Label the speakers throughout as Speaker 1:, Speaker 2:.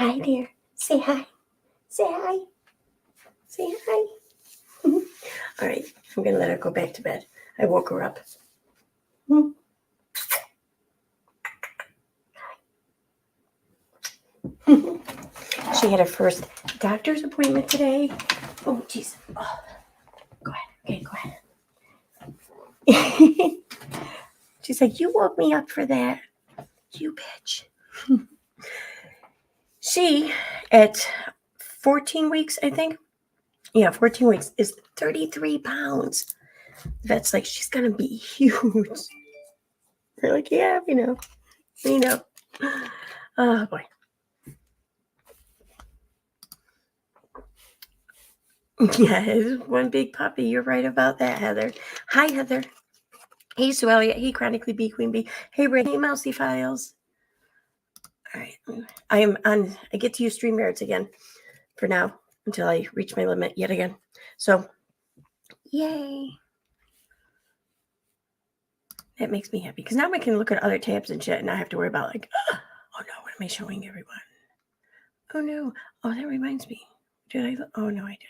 Speaker 1: Hi there. Say hi. Say hi. Say hi. All right. I'm going to let her go back to bed. I woke her up. She had her first doctor's appointment today. Oh, jeez. Oh. Go ahead. Okay, go ahead. She's like, you woke me up for that. You bitch. She, at 14 weeks, I think. Yeah, 14 weeks, is 33 pounds. That's like, she's going to be huge. We're like, yeah, we know. We know. Oh, boy. Yeah, it's one big puppy. You're right about that, Heather. Hi, Heather. Hey, Sue Elliott. Hey, Chronically Bee Queen Bee. Hey, Red. Hey, Mousy Files. All right. I get to use StreamYards again for now until I reach my limit yet again. So, yay. That makes me happy because now I can look at other tabs and shit and not have to worry about like, oh no, what am I showing everyone? Oh no. Oh, that reminds me. Did I? Oh no, I did.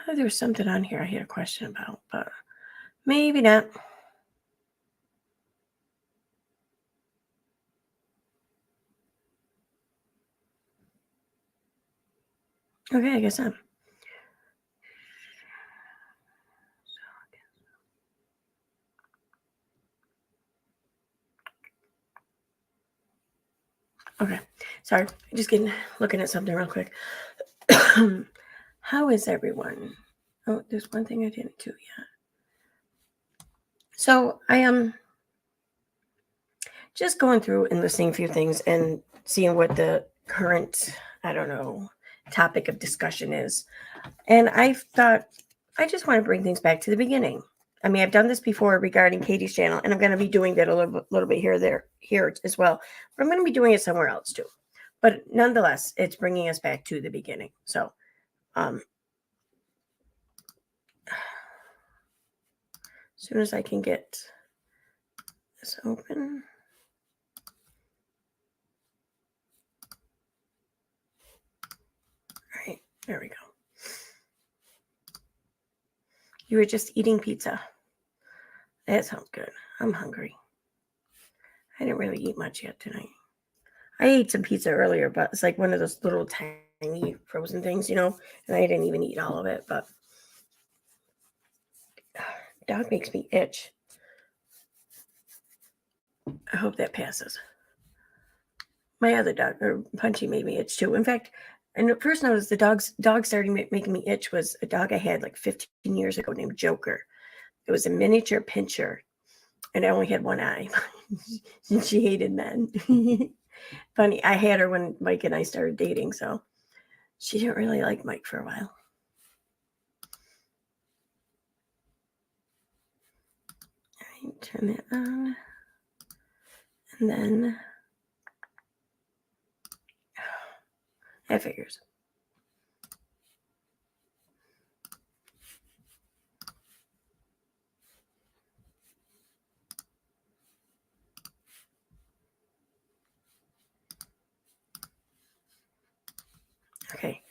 Speaker 1: Oh, there was something on here I had a question about, but maybe not. Okay, I guess I'm. Okay, sorry. Just looking at something real quick. How is everyone? Oh, there's one thing I didn't do yet. So I am just going through and listening a few things and seeing what the current, I don't know, topic of discussion is. And I thought I just want to bring things back to the beginning. I mean, I've done this before regarding Katie's channel, and I'm going to be doing that a little bit here as well. But I'm going to be doing it somewhere else too. But nonetheless, it's bringing us back to the beginning. So, as soon as I can get this open. All right, there we go. You were just eating pizza. That sounds good. I'm hungry. I didn't really eat much yet tonight. I ate some pizza earlier, but it's like one of those little tiny frozen things, and I didn't even eat all of it, but dog makes me itch. I hope that passes. My other dog, or Punchy, made me itch too. In fact, and at first noticed the dog starting making me itch was a dog I had like 15 years ago named Joker. It was a miniature pincher, and I only had one eye. She hated men. Funny, I had her when Mike and I started dating, so she didn't really like Mike for a while. All right, turn that on. And then that figures. Okay.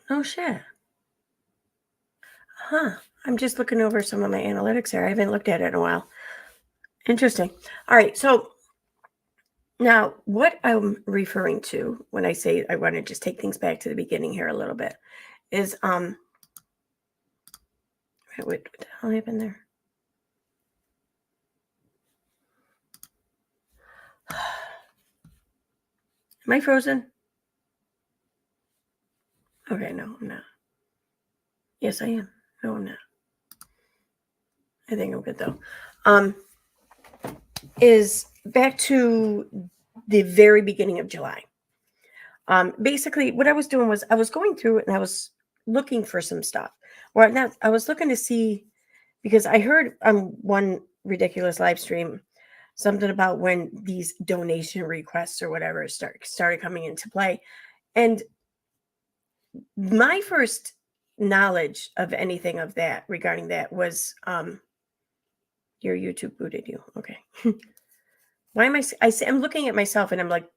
Speaker 1: Oh shit. Huh. I'm just looking over some of my analytics here. I haven't looked at it in a while. Interesting. All right. So now what I'm referring to when I say I want to just take things back to the beginning here a little bit is what the hell happened there? Am I frozen? Okay, no, I'm not. Yes, I am. No, I'm not. I think I'm good though. Is back to the very beginning of July. Basically, what I was doing was I was going through it and I was looking for some stuff. Or not, I was looking to see because I heard on one ridiculous live stream something about when these donation requests or whatever started coming into play, and my first knowledge of anything of that regarding that was your YouTube booted you. Okay. Why am I'm looking at myself and I'm like,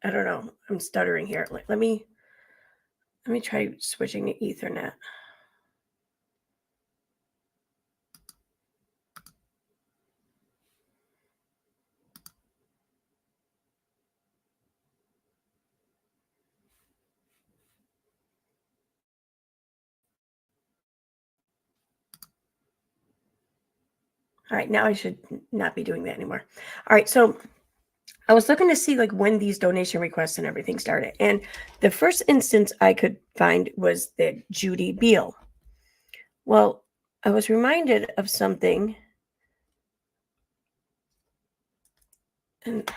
Speaker 1: I don't know. I'm stuttering here. Let me try switching to Ethernet. All right, now I should not be doing that anymore. All right, so I was looking to see like when these donation requests and everything started. And the first instance I could find was that Judy Beal. Well, I was reminded of something, and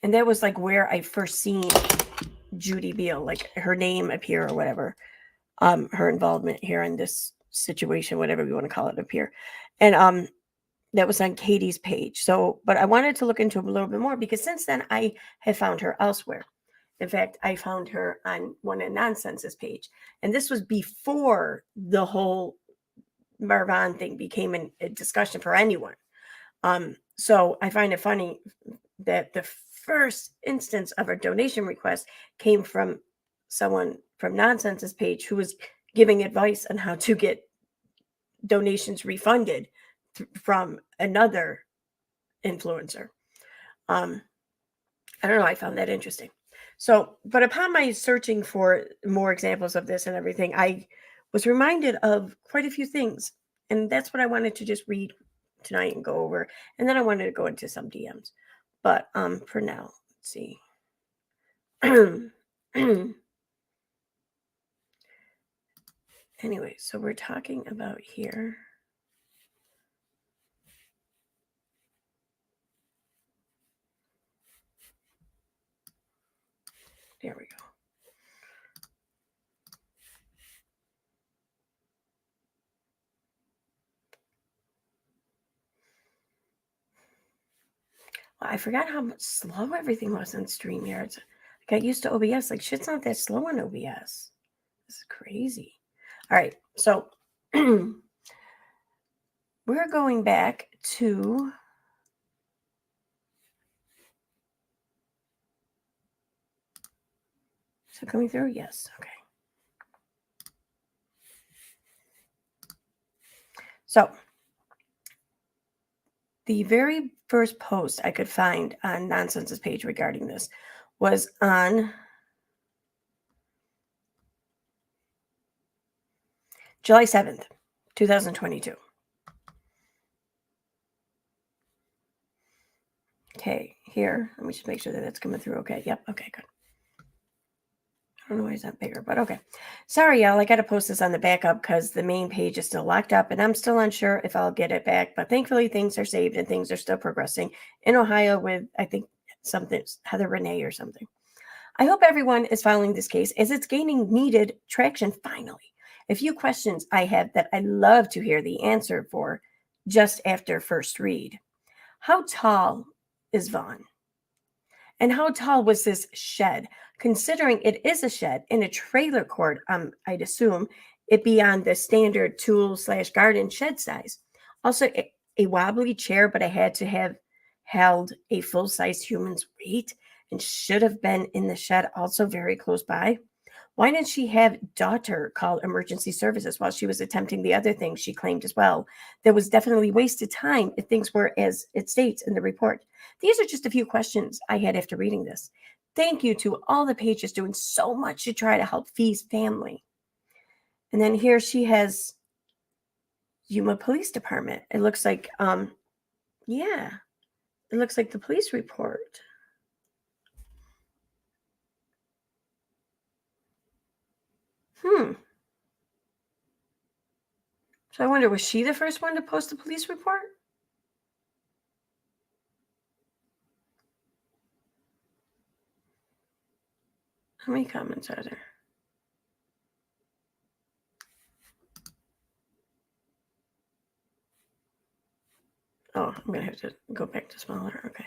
Speaker 1: that was like where I first seen Judy Beal, like her name appear or whatever. Her involvement here in this situation, whatever you want to call it, appear. And that was on Katie's page. So, but I wanted to look into it a little bit more because since then I have found her elsewhere. In fact, I found her on one of Nonsense's page. And this was before the whole Marvin thing became a discussion for anyone. So I find it funny that the first instance of a donation request came from someone from Nonsense's page who was giving advice on how to get donations refunded from another influencer. I don't know. I found that interesting. So, but upon my searching for more examples of this and everything, I was reminded of quite a few things. And that's what I wanted to just read tonight and go over. And then I wanted to go into some DMs. But for now, let's see. Anyway, so we're talking about here. There we go. Well, I forgot how much slow everything was on StreamYard. I got used to OBS. Like, shit's not that slow on OBS. This is crazy. All right. So we're going back to so coming through? Yes. Okay. So the very first post I could find on Nonsense's page regarding this was on July 7th, 2022. Okay, here. Let me just make sure that that's coming through. Okay. Yep. Okay, good. I don't know why it's not bigger, but okay. Sorry, y'all. I got to post this on the backup because the main page is still locked up and I'm still unsure if I'll get it back. But thankfully, things are saved and things are still progressing in Ohio with, I think, something, Heather Renee or something. I hope everyone is following this case as it's gaining needed traction finally. A few questions I have that I love to hear the answer for just after first read. How tall is Vaughn? And how tall was this shed? Considering it is a shed in a trailer court, I'd assume it be on the standard tool/garden shed size. Also, a wobbly chair, but I had to have held a full-size human's weight and should have been in the shed also very close by. Why didn't she have daughter call emergency services while she was attempting the other things she claimed as well? There was definitely wasted time if things were as it states in the report. These are just a few questions I had after reading this. Thank you to all the pages doing so much to try to help Fee's family. And then here she has Yuma Police Department. It looks like, yeah, it looks like the police report. So I wonder, was she the first one to post the police report? How many comments are there? Oh, I'm going to have to go back to smaller. Okay.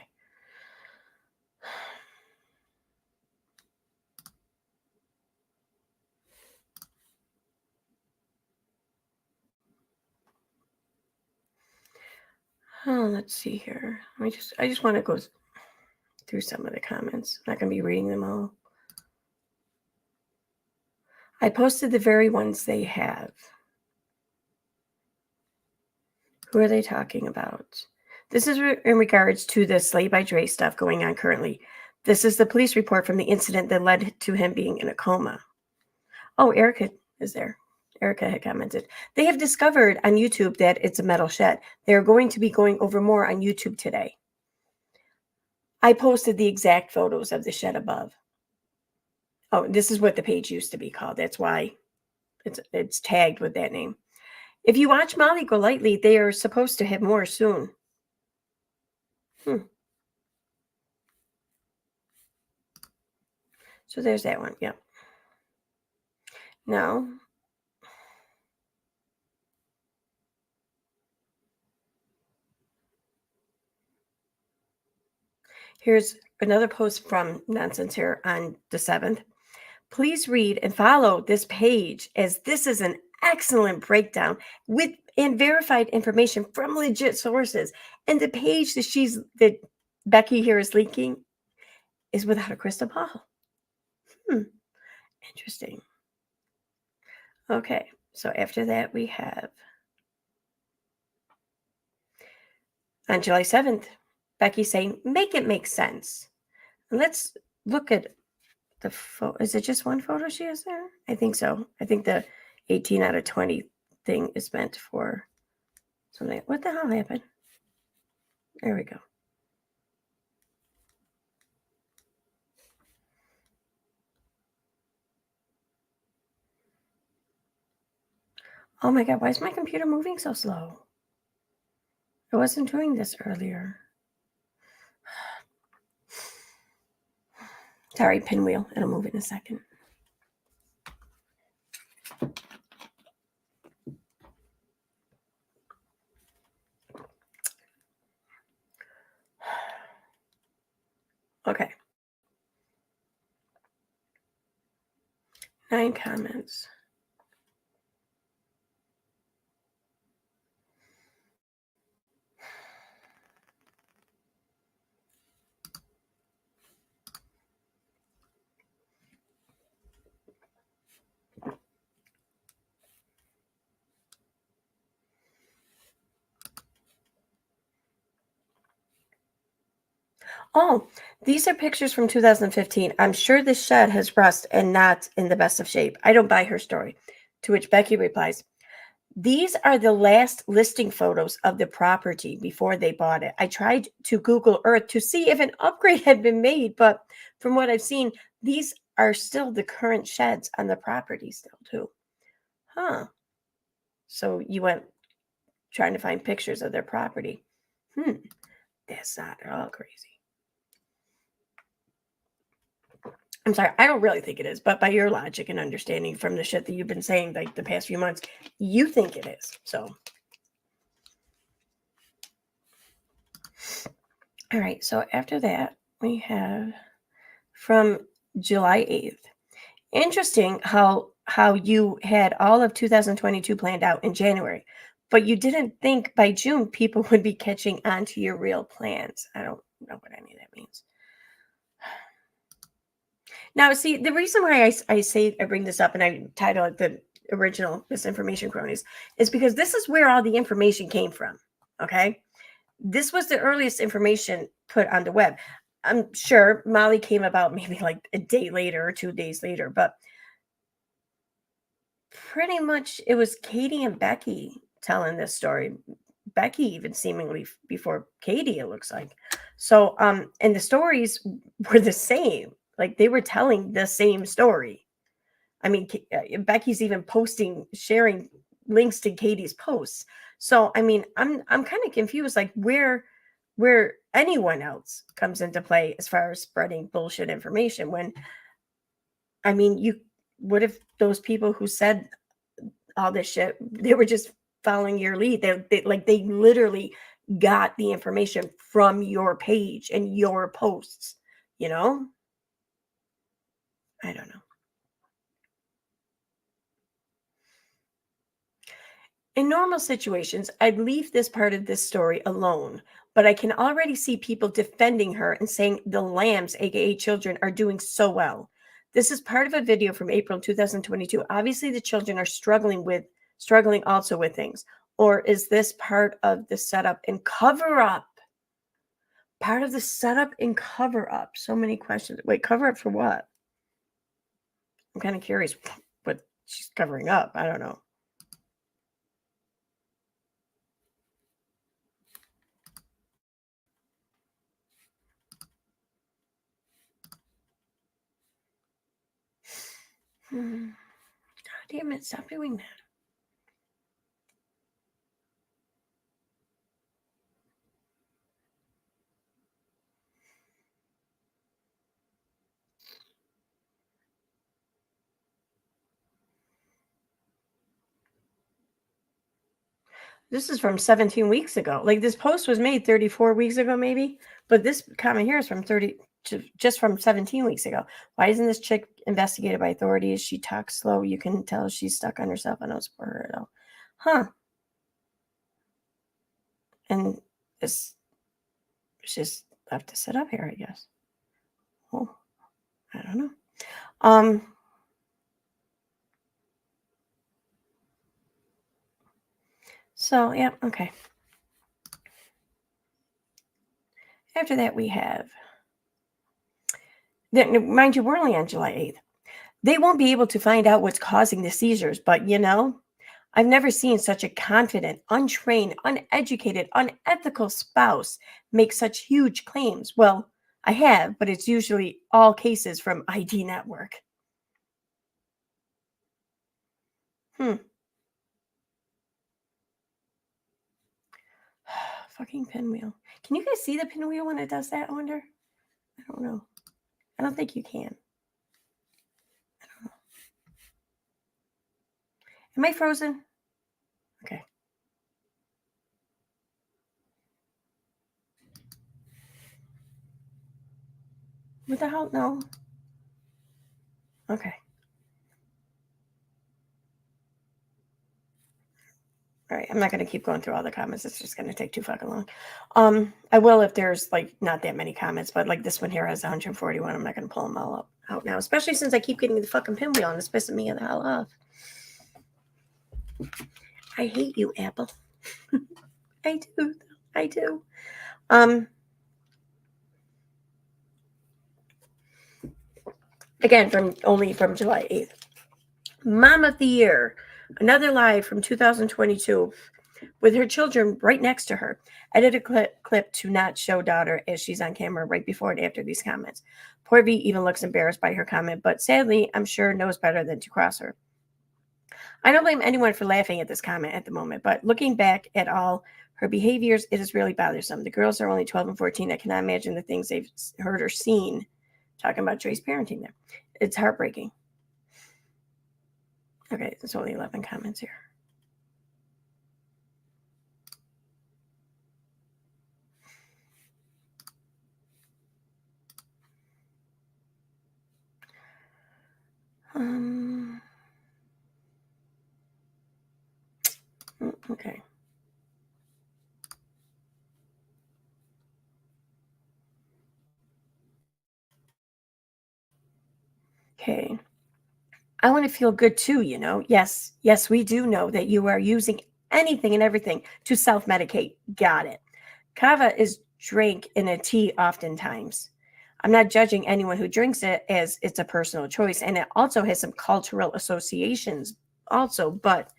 Speaker 1: Oh, let's see here. I just want to go through some of the comments. I'm not going to be reading them all. I posted the very ones they have. Who are they talking about? This is in regards to the Slay by Dre stuff going on currently. This is the police report from the incident that led to him being in a coma. Oh, Erica is there. Erica had commented. They have discovered on YouTube that it's a metal shed. They're going to be going over more on YouTube today. I posted the exact photos of the shed above. Oh, this is what the page used to be called. That's why it's tagged with that name. If you watch Molly Golightly, they are supposed to have more soon. So there's that one. Yep. Now, here's another post from Nonsense here on the 7th. Please read and follow this page, as this is an excellent breakdown with and verified information from legit sources. And the page that Becky here is linking is without a crystal ball. Interesting. Okay, so after that we have on July 7th, Becky saying, make it make sense. And let's look at the photo. Is it just one photo she has there? I think so. I think the 18 out of 20 thing is meant for something. What the hell happened? There we go. Oh my God, why is my computer moving so slow? I wasn't doing this earlier. Sorry, pinwheel. It'll move in a second. Okay. 9 comments. Oh, these are pictures from 2015. I'm sure this shed has rust and not in the best of shape. I don't buy her story. To which Becky replies, these are the last listing photos of the property before they bought it. I tried to Google Earth to see if an upgrade had been made, but from what I've seen, these are still the current sheds on the property still too. Huh. So you went trying to find pictures of their property. That's not at all crazy. I'm sorry, I don't really think it is, but by your logic and understanding from the shit that you've been saying like the past few months, you think it is. So, all right. So after that, we have from July 8th. Interesting how you had all of 2022 planned out in January, but you didn't think by June people would be catching on to your real plans. I don't know what any of that means. Now, see, the reason why I bring this up and I title it the original Misinformation Cronies is because this is where all the information came from. Okay. This was the earliest information put on the web. I'm sure Molly came about maybe like a day later or 2 days later, but pretty much it was Katie and Becky telling this story. Becky even seemingly before Katie, it looks like. So, and the stories were the same. Like they were telling the same story. I mean, Becky's even sharing links to Katie's posts. So, I mean, I'm kind of confused, like where anyone else comes into play as far as spreading bullshit information. When, I mean, what if those people who said all this shit, they were just following your lead? They literally got the information from your page and your posts. You know, I don't know. In normal situations, I'd leave this part of this story alone, but I can already see people defending her and saying the lambs, aka children, are doing so well. This is part of a video from April 2022. Obviously, the children are struggling also with things. Or is this part of the setup and cover up? Part of the setup and cover up. So many questions. Wait, cover up for what? I'm kind of curious what she's covering up. I don't know. God damn it, stop doing that. This is from 17 weeks ago. Like this post was made 34 weeks ago, maybe, but this comment here is from 30 to just from 17 weeks ago. Why isn't this chick investigated by authorities? She talks slow. You can tell she's stuck on herself. I don't support her at all. Huh. And it's just left to sit up here, I guess. Well, I don't know. So yeah, okay. After that, we have, mind you, we're only on July 8th. They won't be able to find out what's causing the seizures, but I've never seen such a confident, untrained, uneducated, unethical spouse make such huge claims. Well, I have, but it's usually all cases from ID Network. Fucking pinwheel. Can you guys see the pinwheel when it does that, I wonder? I don't know. I don't think you can. I don't know. Am I frozen? Okay. What the hell? No. Okay. All right. I'm not going to keep going through all the comments. It's just going to take too fucking long. I will if there's like not that many comments, but like this one here has 141. I'm not going to pull them all out now, especially since I keep getting the fucking pinwheel and it's pissing me the hell off. I hate you, Apple. I do. I do. Again, from July 8th. Mom of the Year, another live from 2022 with her children right next to her. Edited clip to not show daughter as she's on camera right before and after these comments. Poor V even looks embarrassed by her comment, but sadly, I'm sure knows better than to cross her. I don't blame anyone for laughing at this comment at the moment, but looking back at all her behaviors, it is really bothersome. The girls are only 12 and 14. I cannot imagine the things they've heard or seen talking about Dre's parenting there. It's heartbreaking. Okay, there's only 11 comments here. Okay. Okay. I want to feel good too, Yes, we do know that you are using anything and everything to self-medicate. Got it. Kava is drank in a tea oftentimes. I'm not judging anyone who drinks it as it's a personal choice. And it also has some cultural associations also, but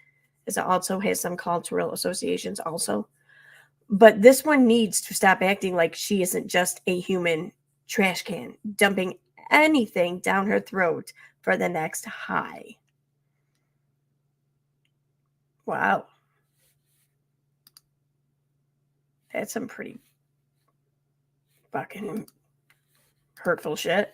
Speaker 1: it also has some cultural associations also. But this one needs to stop acting like she isn't just a human trash can, dumping anything down her throat for the next high. Wow. That's some pretty fucking hurtful shit.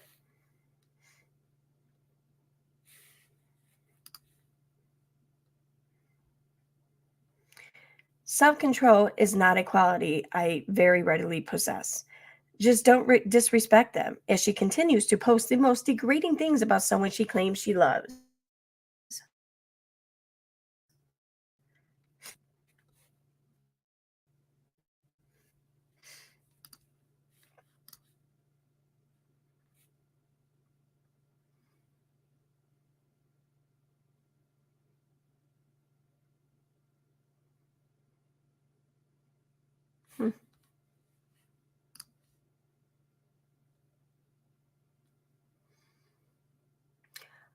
Speaker 1: Self-control is not a quality I very readily possess. Just don't disrespect them, as she continues to post the most degrading things about someone she claims she loves. Hmm.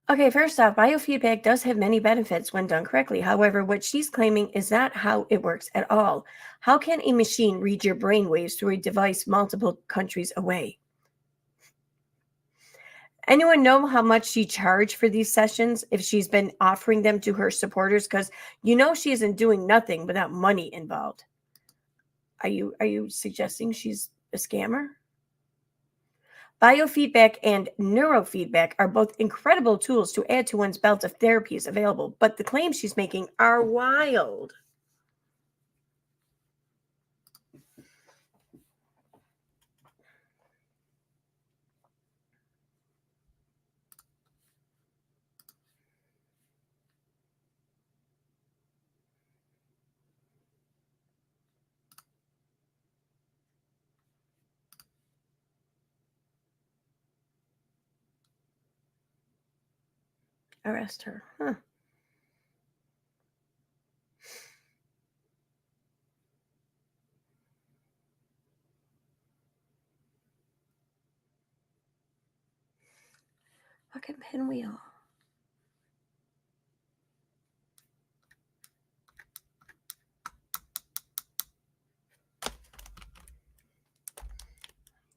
Speaker 1: Okay, first off, biofeedback does have many benefits when done correctly. However, what she's claiming is not how it works at all. How can a machine read your brain waves through a device multiple countries away? Anyone know how much she charged for these sessions if she's been offering them to her supporters? Because she isn't doing nothing without money involved. Are you suggesting she's a scammer? Biofeedback and neurofeedback are both incredible tools to add to one's belt of therapies available, but the claims she's making are wild. Arrest her. Huh. Fucking pinwheel.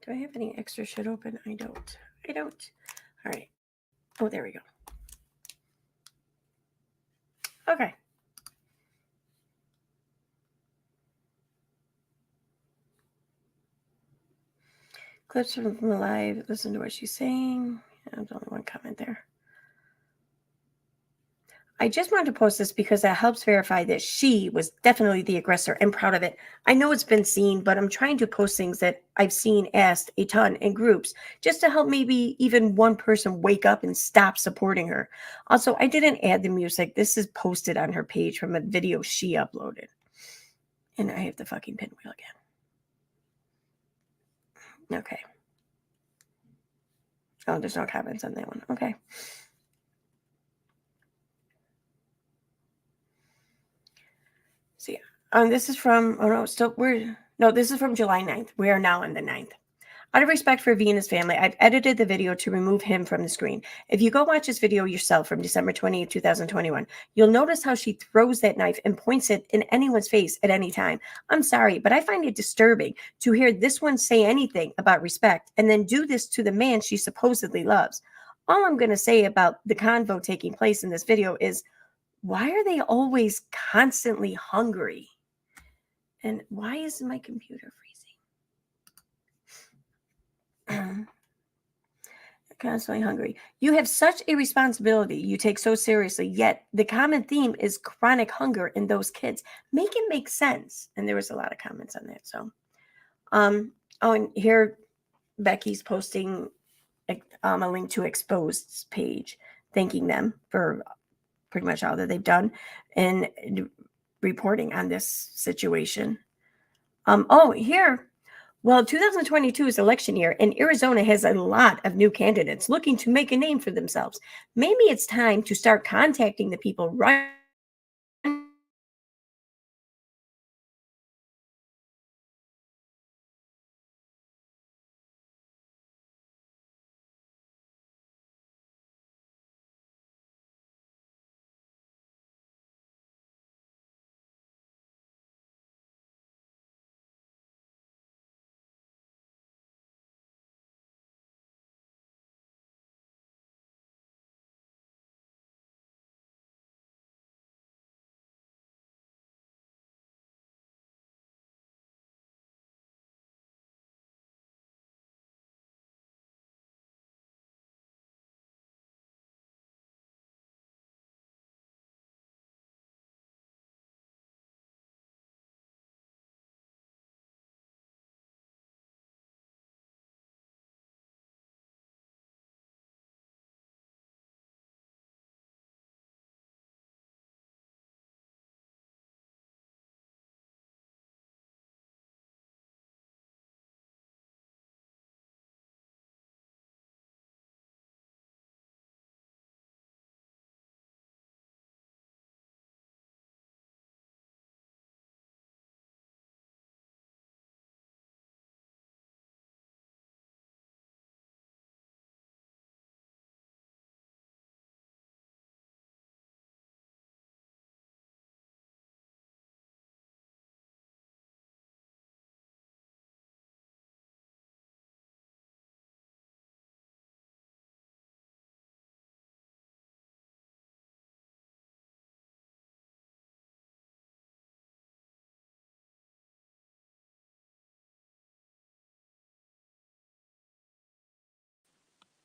Speaker 1: Do I have any extra shit open? I don't. I don't. All right. Oh, there we go. Okay. Clips from the live. Listen to what she's saying. There's only one comment there. I just wanted to post this because that helps verify that she was definitely the aggressor and proud of it. I know it's been seen, but I'm trying to post things that I've seen asked a ton in groups just to help maybe even one person wake up and stop supporting her. Also, I didn't add the music. This is posted on her page from a video she uploaded. And I have the fucking pinwheel again. Okay. Oh, there's no comments on that one. Okay. See, this is from, oh no, still, no, this is from July 9th. We are now on the 9th. Out of respect for Venus family, I've edited the video to remove him from the screen. If you go watch this video yourself from December 20th, 2021, you'll notice how she throws that knife and points it in anyone's face at any time. I'm sorry, but I find it disturbing to hear this one say anything about respect and then do this to the man she supposedly loves. All I'm going to say about the convo taking place in this video is, why are they always constantly hungry? And why is my computer freezing? Constantly hungry. You have such a responsibility you take so seriously, yet the common theme is chronic hunger in those kids. Make it make sense. And there was a lot of comments on that. So, oh, and here Becky's posting a link to Exposed's page, thanking them for pretty much all that they've done and reporting on this situation. Oh, here. Well, 2022 is election year, and Arizona has a lot of new candidates looking to make a name for themselves. Maybe it's time to start contacting the people running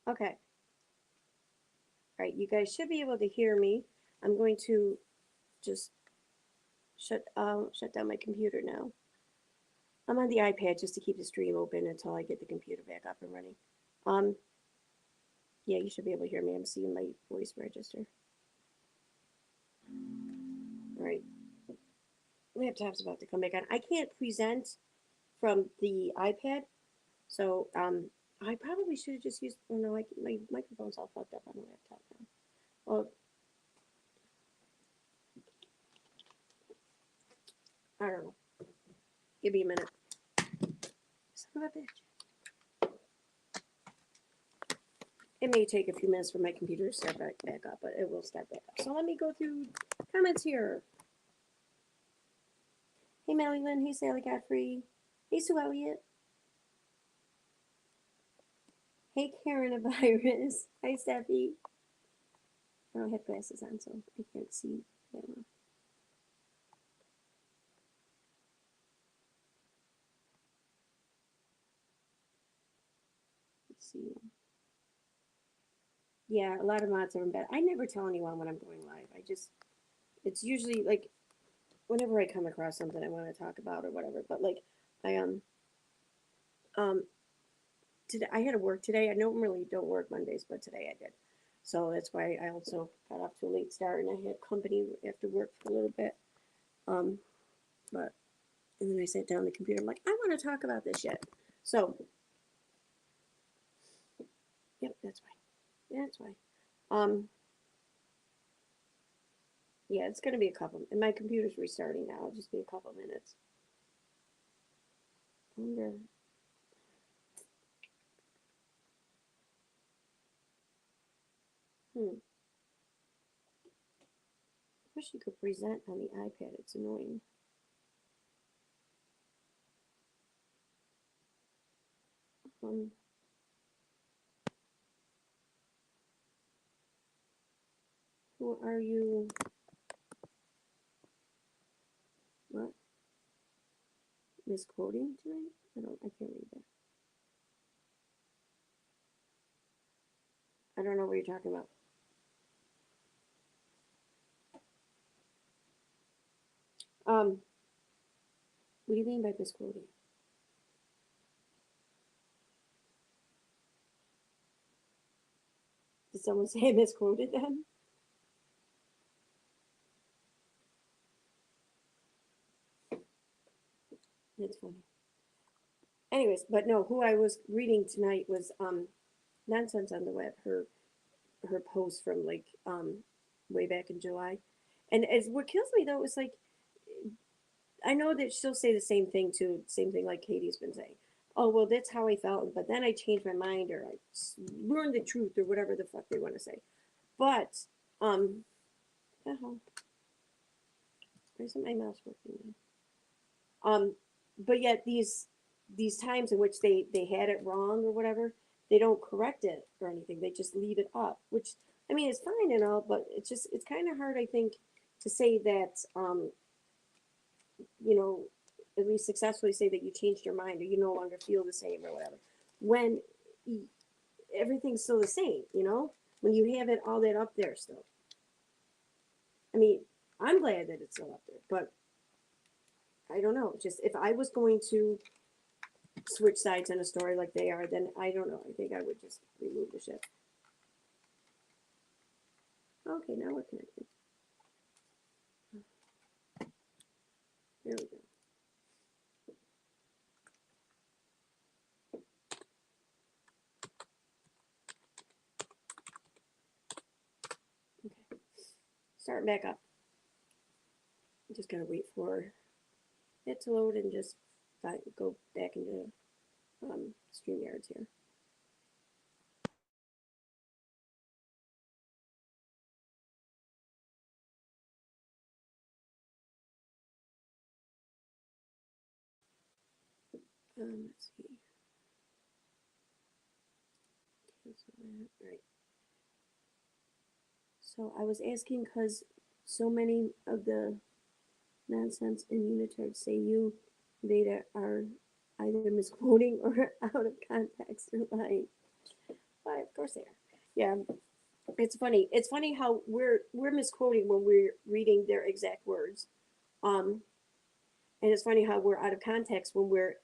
Speaker 1: Okay. All right, you guys should be able to hear me. I'm going to just shut down my computer now. I'm on the iPad just to keep the stream open until I get the computer back up and running. Um, yeah, you should be able to hear me. I'm seeing my voice register. All right, laptop's about to come back on. I can't present from the iPad, so I probably should have just used. Oh no, my microphone's all fucked up on the laptop now. Well, I don't know. Give me a minute. Son of a bitch. It may take a few minutes for my computer to start back up, but it will start back up. So let me go through comments here. Hey, Melly Lynn. Hey, Sally Godfrey. Hey, Sue Elliott. Hey, Karen a virus. Hi, Steffi. I don't have glasses on, so I can't see that well. Let's see. Yeah, a lot of mods are in bed. I never tell anyone when I'm going live. It's usually like whenever I come across something I want to talk about or whatever. But like, I um, today I had to work today. I normally don't work Mondays, but today I did. So that's why I also got off to a late start, and I had company after work for a little bit. But and then I sat down on the computer. I'm like, I want to talk about this shit. So, yep, that's why. That's why. Yeah, it's gonna be a couple. And my computer's restarting now. It'll just be a couple minutes. I wonder. Wish you could present on the iPad. It's annoying. Um, who are you? What? Misquoting tonight? I can't read that. I don't know what you're talking about. What do you mean by misquoting? Did someone say I misquoted them? That's funny. Anyways, but no, who I was reading tonight was Nonsense on the Web, her post from like way back in July. And as what kills me though is like I know that she'll say the same thing too, same thing like Katie's been saying. Oh well, that's how I felt, but then I changed my mind, or I learned the truth, or whatever the fuck they want to say. But the hell, why isn't my mouse working now? But yet these times in which they had it wrong or whatever, they don't correct it or anything. They just leave it up, which I mean it's fine and all, but it's kind of hard I think to say that you know, at least successfully say that you changed your mind or you no longer feel the same or whatever. When everything's still the same, you know, when you have it all that up there still. I mean, I'm glad that it's still up there, but I don't know. Just if I was going to switch sides on a story like they are, then I don't know. I think I would just remove the shit. Okay, now we're connected. There we go. Okay, starting back up. I'm just gonna wait for it to load and just go back into StreamYards here. Let's see. Cancel that. All right. So I was asking because so many of the nonsense in unitard say you, they are either misquoting or out of context or lying.
Speaker 2: why, of course they are. Yeah, it's funny. It's funny how we're misquoting when we're reading their exact words. Um, and it's funny how we're out of context when we're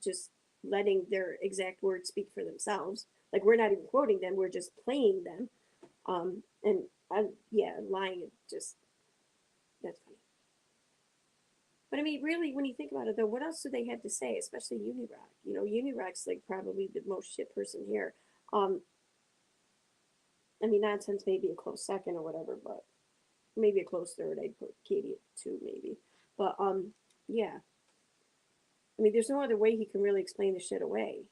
Speaker 2: just letting their exact words speak for themselves. Like we're not even quoting them, we're just playing them. And yeah, lying just that's funny. But I mean, really, when you think about it, though, what else do they have to say? Especially Unirock. You know, Unirock's like probably the most shit person here. Um, I mean, nonsense may be a close second or whatever, but maybe a close third. I'd put Katie at two, maybe. But yeah. I mean, there's no other way he can really explain the shit away.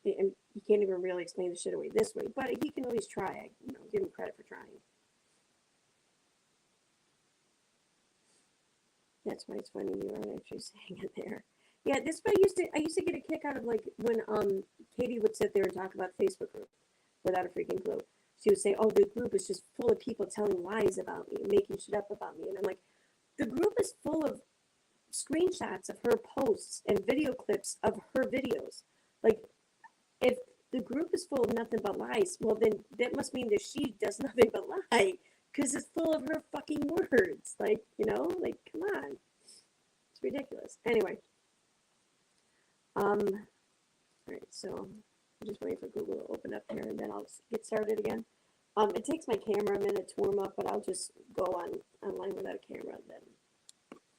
Speaker 2: And he can't even really explain the shit away this way, but he can always try. You know, give him credit for trying. That's why it's funny you aren't actually saying it there. Yeah, this one I used to get a kick out of like when Katie would sit there and talk about the Facebook group without a freaking clue. She would say, "Oh, the group is just full of people telling lies about me, making shit up about me," and I'm like, the group is full of screenshots of her posts and video clips of her videos. Like, if the group is full of nothing but lies, well, then that must mean that she does nothing but lie because it's full of her fucking words. Like, like, come on. It's ridiculous. Anyway. All right, so I'm just waiting for Google to open up here and then I'll get started again. It takes my camera a minute to warm up, but I'll just go online without a camera. Then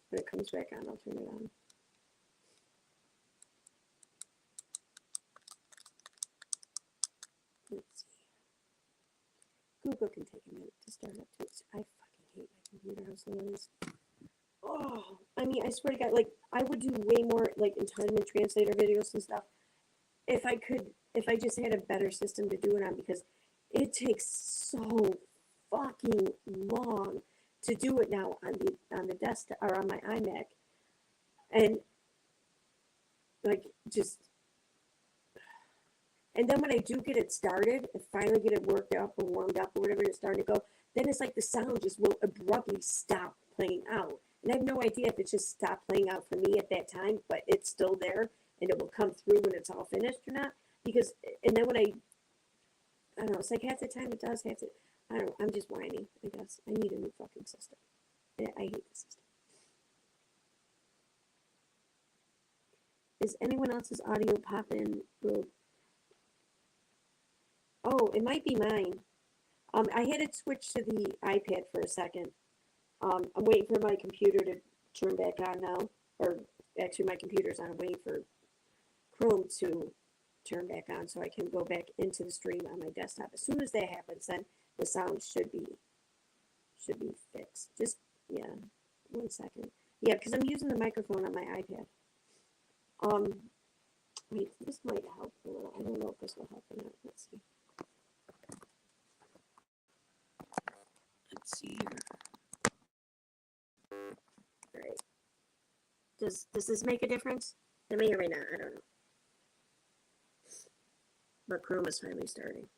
Speaker 2: when it comes back on, I'll turn it on. Let's see. Google can take a minute to start up too. I fucking hate my computer. How slow it is. Oh, I mean, I swear to God, like I would do way more like intelligent translator videos and stuff if I just had a better system to do it on, because it takes so fucking long to do it now on the desktop or on my iMac, and like just. And then when I do get it started and finally get it worked up or warmed up or whatever, and it's starting to go, then it's like the sound just will abruptly stop playing out. And I have no idea if it just stopped playing out for me at that time, but it's still there and it will come through when it's all finished or not. Because, and then when I don't know, it's like half the time it does, half the, I don't know, I'm just whiny, I guess. I need a new fucking system. I hate the system. Is anyone else's audio popping? Oh, it might be mine. I had it switch to the iPad for a second. I'm waiting for my computer to turn back on now. Or actually, my computer's on. I'm waiting for Chrome to turn back on so I can go back into the stream on my desktop. As soon as that happens, then the sound should be fixed. Just, yeah, 1 second. Yeah, because I'm using the microphone on my iPad. Wait, this might help a little. I don't know if this will help or not. Let's see. Let's see here. All right. Does this make a difference? It may or may not. I don't know. But Chrome is finally starting.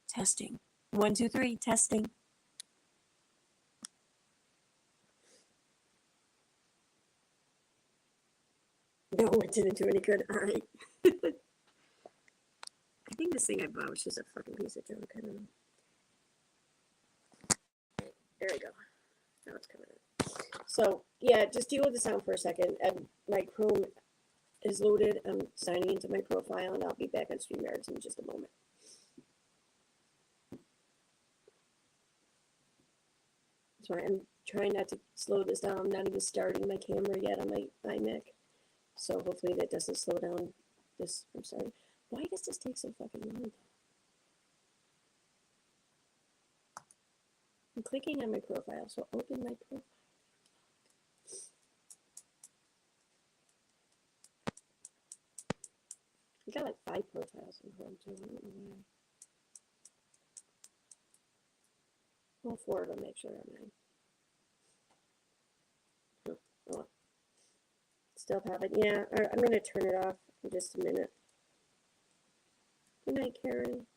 Speaker 2: Testing. 1, 2, 3. Testing. No, it didn't do any good. All right. I think this thing I bought was just a fucking piece of junk. I don't know. There we go. Now it's coming in. So, yeah, just deal with the sound for a second. And my Chrome is loaded. I'm signing into my profile, and I'll be back on StreamYards in just a moment. That's why I'm trying not to slow this down. I'm not even starting my camera yet on my iMac. So hopefully that doesn't slow down this. I'm sorry. Why does this take so fucking long? I'm clicking on my profile, so open my profile. I got like 5 profiles in Chrome, so I don't know why. Well, 4 of them actually are mine. Oh. Still haven't. Yeah, I'm going to turn it off in just a minute. Good night, Karen.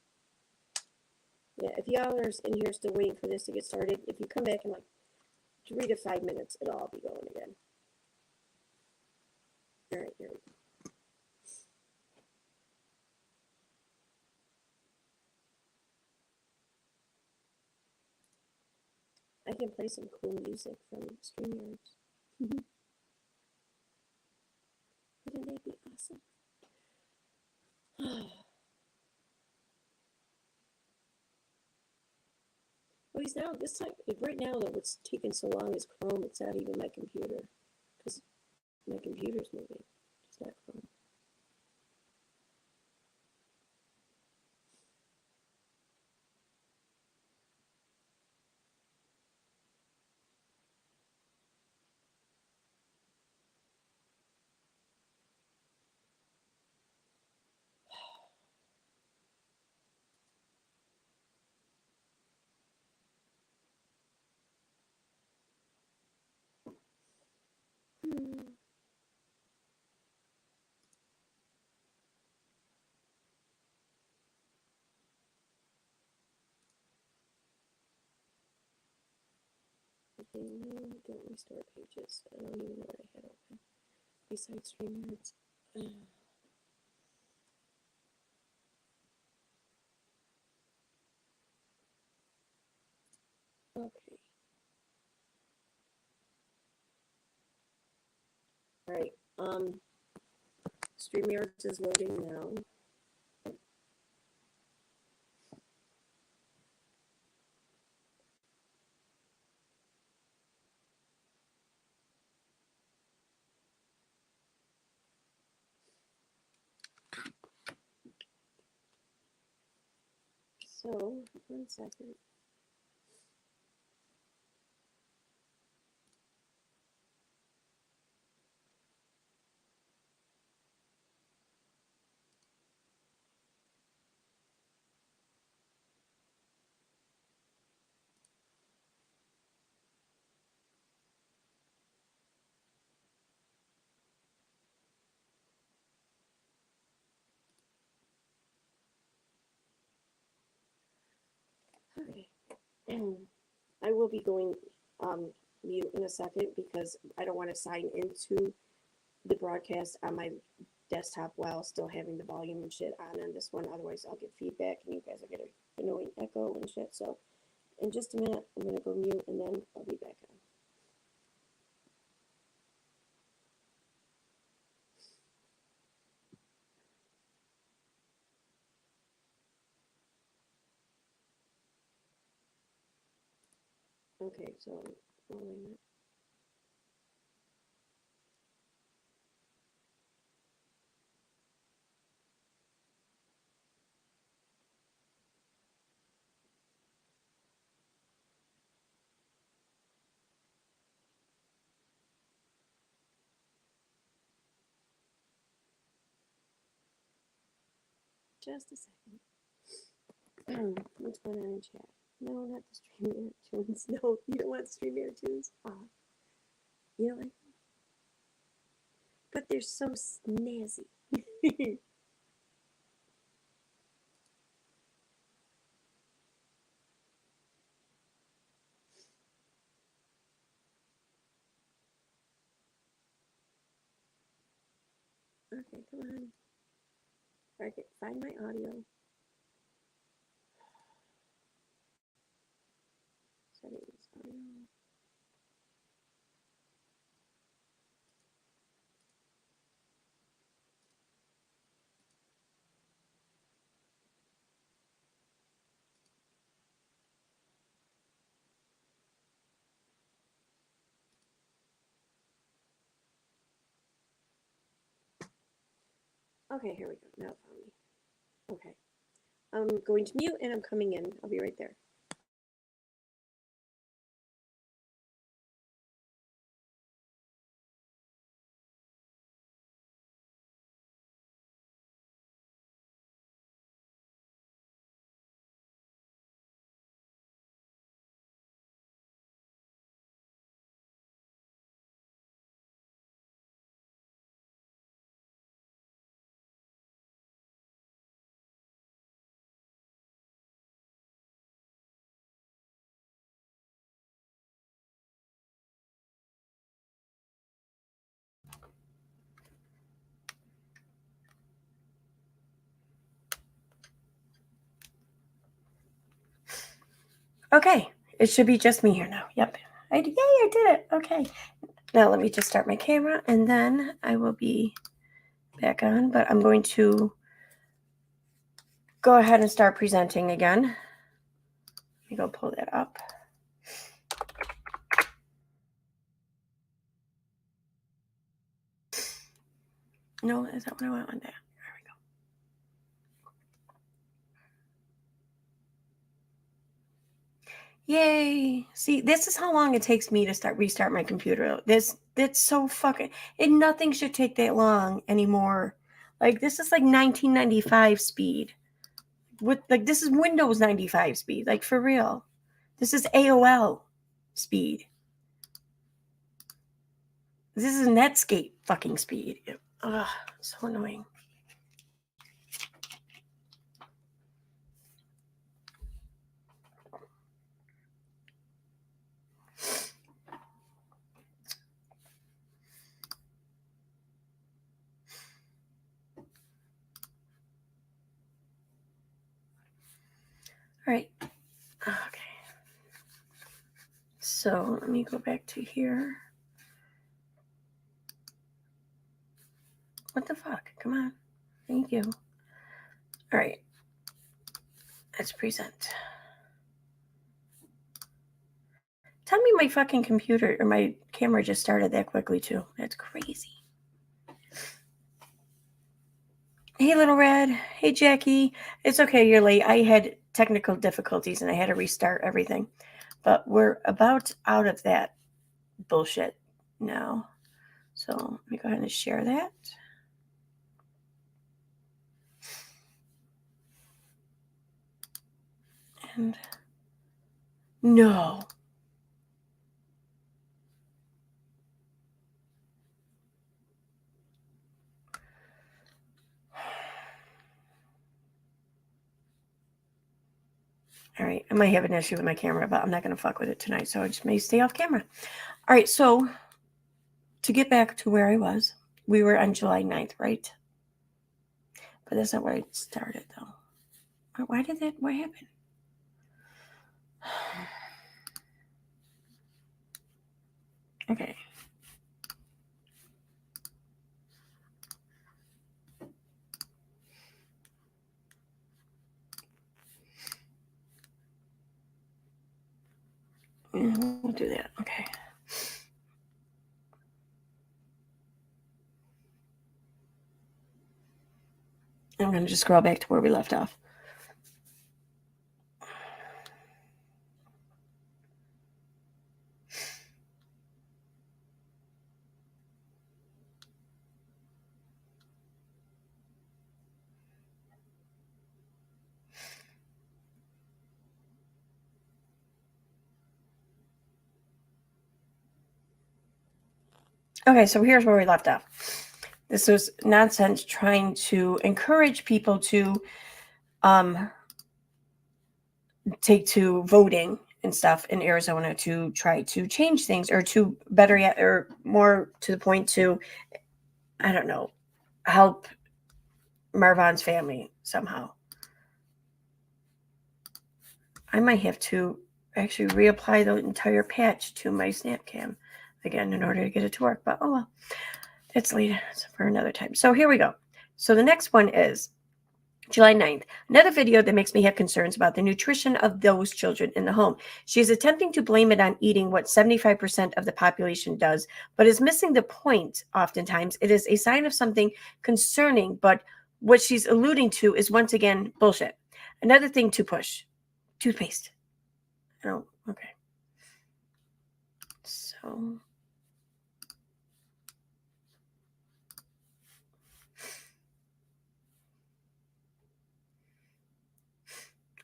Speaker 2: Yeah, if y'all are in here still waiting for this to get started, if you come back in like 3 to 5 minutes, it'll all be going again. All right, here we go. I can play some cool music from StreamYards. Wouldn't that be awesome? Well, he's now, this time, right now, though, what's taking so long is Chrome. It's not even my computer. Because my computer's moving. It's not Chrome. Hmm. Okay, no, don't restore pages. I don't even know what I had open. Besides StreamYards. Okay. All right. StreamYards is loading now. So, 1 second. Okay. I will be going mute in a second because I don't want to sign into the broadcast on my desktop while still having the volume and shit on this one. Otherwise, I'll get feedback and you guys will get an annoying echo and shit. So, in just a minute, I'm going to go mute and then I'll be back on. Okay, so rolling it. Just a second. What's going on in chat? No, not the StreamYard tunes. No, you don't want StreamYard tunes. You know what? But they're so snazzy. Okay, come on. Okay, find my audio. Settings, audio. Okay, here we go. Now it found me. Okay. I'm going to mute and I'm coming in. I'll be right there.
Speaker 1: Okay, it should be just me here now. Yep. Yay, I did it. Okay. Now let me just start my camera and then I will be back on, but I'm going to go ahead and start presenting again. Let me go pull that up. No, is that what I want on that? There we go. Yay. See, this is how long it takes me to restart my computer. That's so fucking, and nothing should take that long anymore. Like this is like 1995 speed. This is Windows 95 speed, like for real. This is AOL speed. This is Netscape fucking speed. Ugh, so annoying. All right. Okay. So let me go back to here. What the fuck? Come on. Thank you. All right. Let's present. Tell me my fucking computer or my camera just started that quickly too. That's crazy. Hey, Little Red. Hey, Jackie. It's okay. You're late. I had technical difficulties and I had to restart everything. But we're about out of that bullshit now. So let me go ahead and share that. And no. All right, I might have an issue with my camera, but I'm not going to fuck with it tonight, so I just may stay off camera. All right, so to get back to where I was, we were on July 9th, right? But that's not where I started, though. Why did that? What happened? Okay. Yeah, we'll do that. Okay. I'm going to just scroll back to where we left off. Okay, so here's where we left off. This was nonsense trying to encourage people to take to voting and stuff in Arizona to try to change things, or to better yet, or more to the point, to, I don't know, help Marvan's family somehow. I might have to actually reapply the entire patch to my Snapcam again in order to get it to work. But oh well, that's later. It's for another time. So here we go. So the next one is July 9th. Another video that makes me have concerns about the nutrition of those children in the home. She is attempting to blame it on eating what 75% of the population does, but is missing the point. Oftentimes, it is a sign of something concerning, but what she's alluding to is once again bullshit. Another thing to push. Toothpaste. Oh, okay. So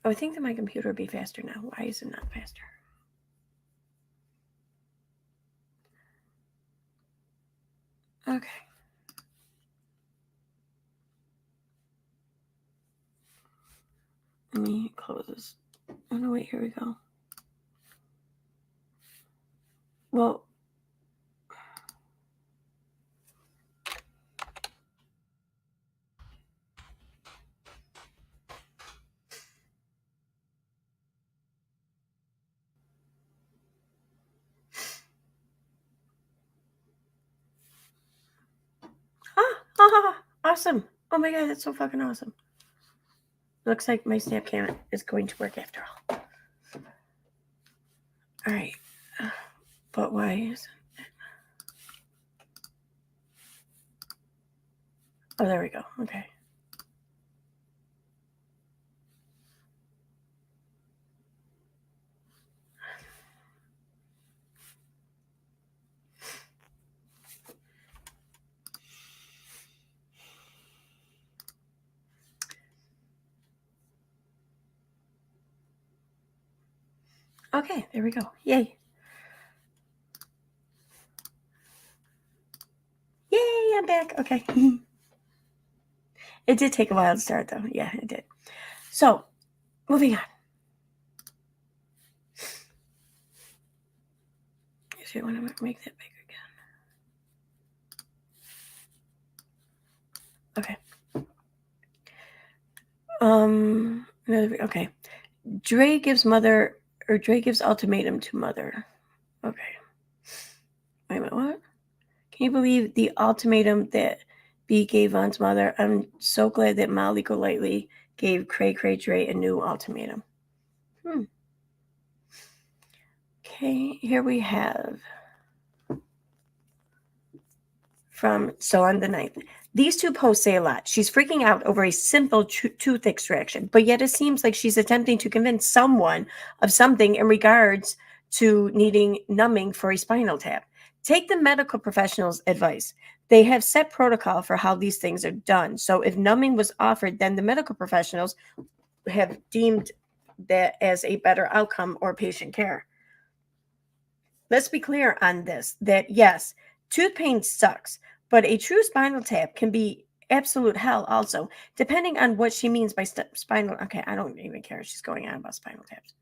Speaker 1: I think that my computer would be faster now. Why is it not faster? Okay. Let me close this. Oh no, wait, here we go. Well, Awesome. Oh my God, that's so fucking awesome. Looks like my snap cam is going to work after all. All right. But why is it? Oh, there we go. Okay. Okay, there we go. Yay. Yay, I'm back. Okay. It did take a while to start, though. Yeah, it did. So, moving on. If you want to make that bigger again. Okay. Okay. Dre gives ultimatum to mother. Okay. Wait a minute, what? Can you believe the ultimatum that B gave Von's mother? I'm so glad that Molly Golightly gave Cray Dre a new ultimatum. Okay, here we have on the 9th. These two posts say a lot. She's freaking out over a simple tooth extraction, but yet it seems like she's attempting to convince someone of something in regards to needing numbing for a spinal tap. Take the medical professional's advice. They have set protocol for how these things are done. So if numbing was offered, then the medical professionals have deemed that as a better outcome or patient care. Let's be clear on this, that yes, tooth pain sucks, but a true spinal tap can be absolute hell also, depending on what she means by spinal. Okay, I don't even care if she's going on about spinal taps.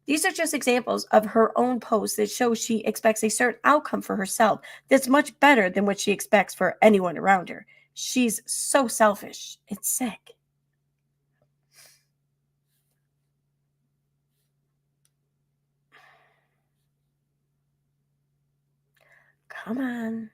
Speaker 1: These are just examples of her own posts that show she expects a certain outcome for herself that's much better than what she expects for anyone around her. She's so selfish. It's sick. Come on.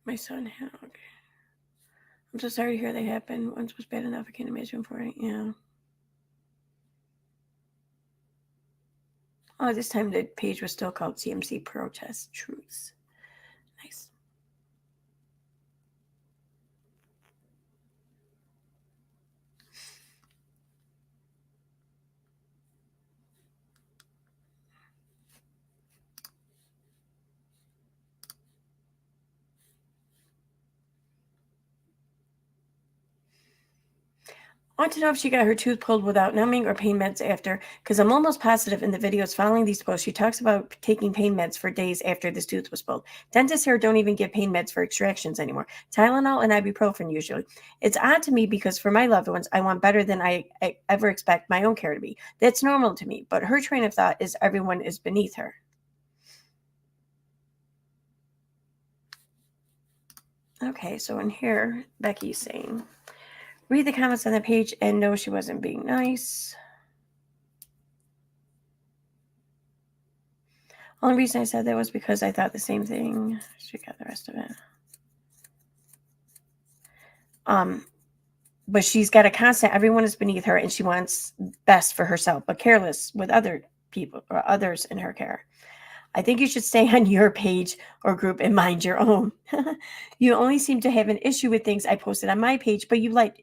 Speaker 1: My son, okay. I'm so sorry to hear that happened. Once was bad enough. I can't imagine for it. Yeah. Oh, this time the page was still called CMC Protest Truths. Nice. I want to know if she got her tooth pulled without numbing or pain meds after, because I'm almost positive in the videos following these posts, she talks about taking pain meds for days after this tooth was pulled. Dentists here don't even give pain meds for extractions anymore. Tylenol and ibuprofen usually. It's odd to me because for my loved ones, I want better than I ever expect my own care to be. That's normal to me, but her train of thought is everyone is beneath her. Okay, so in here, Becky's saying, read the comments on the page and no, she wasn't being nice. Only reason I said that was because I thought the same thing. She got the rest of it. But she's got a constant, everyone is beneath her and she wants best for herself, but careless with other people or others in her care. I think you should stay on your page or group and mind your own. You only seem to have an issue with things I posted on my page, but yet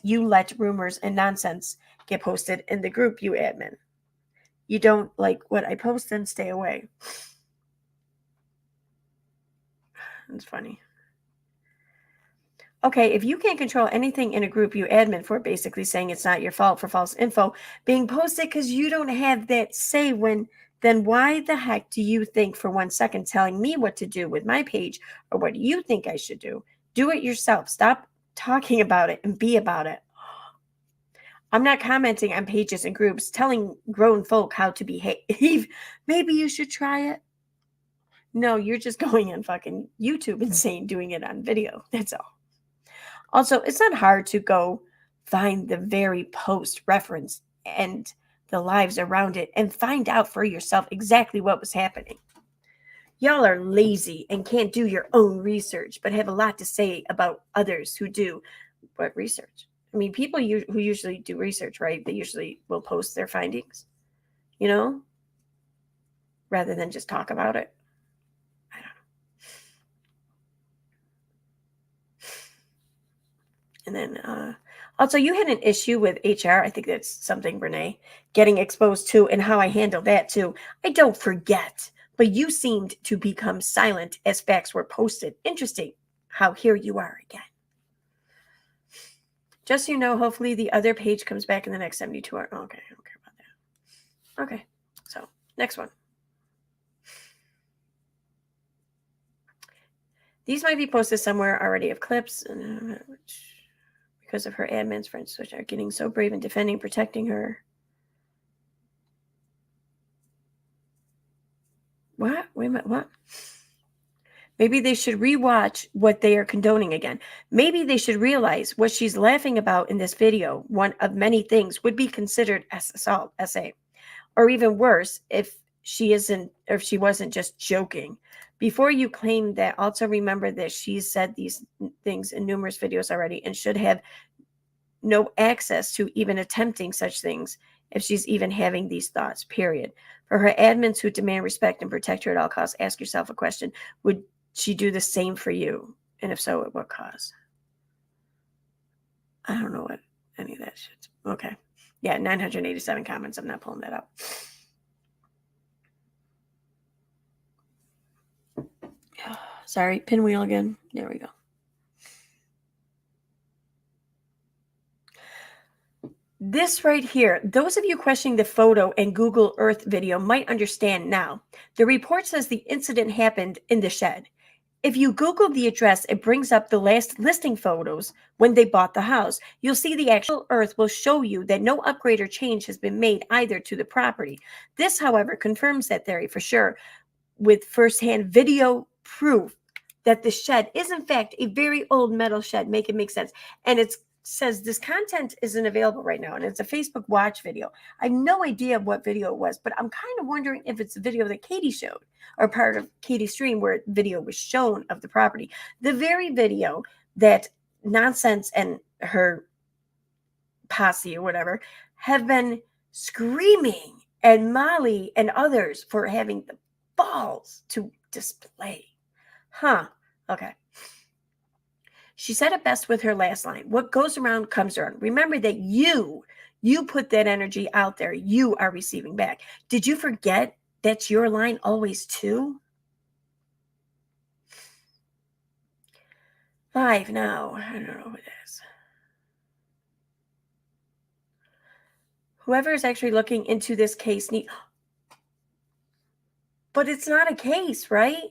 Speaker 1: you let rumors and nonsense get posted in the group you admin. You don't like what I post and stay away. It's funny. Okay, if you can't control anything in a group you admin for, basically saying it's not your fault for false info being posted because you don't have that say then why the heck do you think for 1 second telling me what to do with my page or what you think I should do? Do it yourself. Stop talking about it and be about it. I'm not commenting on pages and groups telling grown folk how to behave. Maybe you should try it. No, you're just going on fucking YouTube and saying doing it on video. That's all. Also, it's not hard to go find the very post reference and the lives around it and find out for yourself exactly what was happening. Y'all are lazy and can't do your own research, but have a lot to say about others who do. What research? I mean, people who usually do research, right? They usually will post their findings, rather than just talk about it. I don't know. And then also, you had an issue with HR. I think that's something, Renee, getting exposed to, and how I handled that too. I don't forget, but you seemed to become silent as facts were posted. Interesting how here you are again. Just so you know, hopefully the other page comes back in the next 72 hours. Okay, I don't care about that. Okay, so next one. These might be posted somewhere already of clips, because of her admin's friends, which are getting so brave and defending, protecting her. What? Wait a minute, what? Maybe they should rewatch what they are condoning again. Maybe they should realize what she's laughing about in this video, one of many things, would be considered as assault, SA. Or even worse, if she wasn't just joking. Before you claim that, also remember that she's said these things in numerous videos already and should have no access to even attempting such things if she's even having these thoughts, period. For her admins who demand respect and protect her at all costs, ask yourself a question. Would she do the same for you? And if so, at what cost? I don't know what any of that shit. Okay. Yeah, 987 comments. I'm not pulling that up. Sorry, pinwheel again. There we go. This right here, those of you questioning the photo and Google Earth video might understand now. The report says the incident happened in the shed. If you Google the address, it brings up the last listing photos when they bought the house. You'll see the actual Earth will show you that no upgrade or change has been made either to the property. This, however, confirms that theory for sure with firsthand video proof that the shed is in fact a very old metal shed. Make it make sense. And it says this content isn't available right now, and it's a Facebook watch video. I have no idea what video it was, but I'm kind of wondering if it's a video that Katie showed or part of Katie's stream where video was shown of the property. The very video that Nonsense and her posse or whatever have been screaming at Molly and others for having the balls to display. Huh. Okay. She said it best with her last line. What goes around comes around. Remember that you put that energy out there. You are receiving back. Did you forget that's your line always too? Live now. I don't know who it is. Whoever is actually looking into this case but it's not a case, right?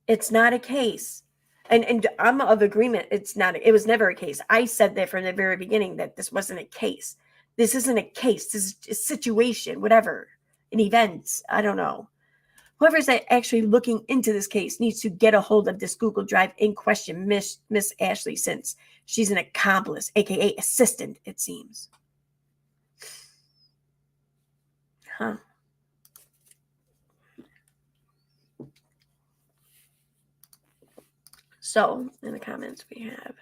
Speaker 1: It's not a case. And I'm of agreement. It was never a case. I said that from the very beginning that this wasn't a case. This isn't a case. This is a situation, whatever, an event. I don't know. Whoever's actually looking into this case needs to get a hold of this Google Drive in question, Miss Ashley, since she's an accomplice, aka assistant, it seems. Huh. So, in the comments we have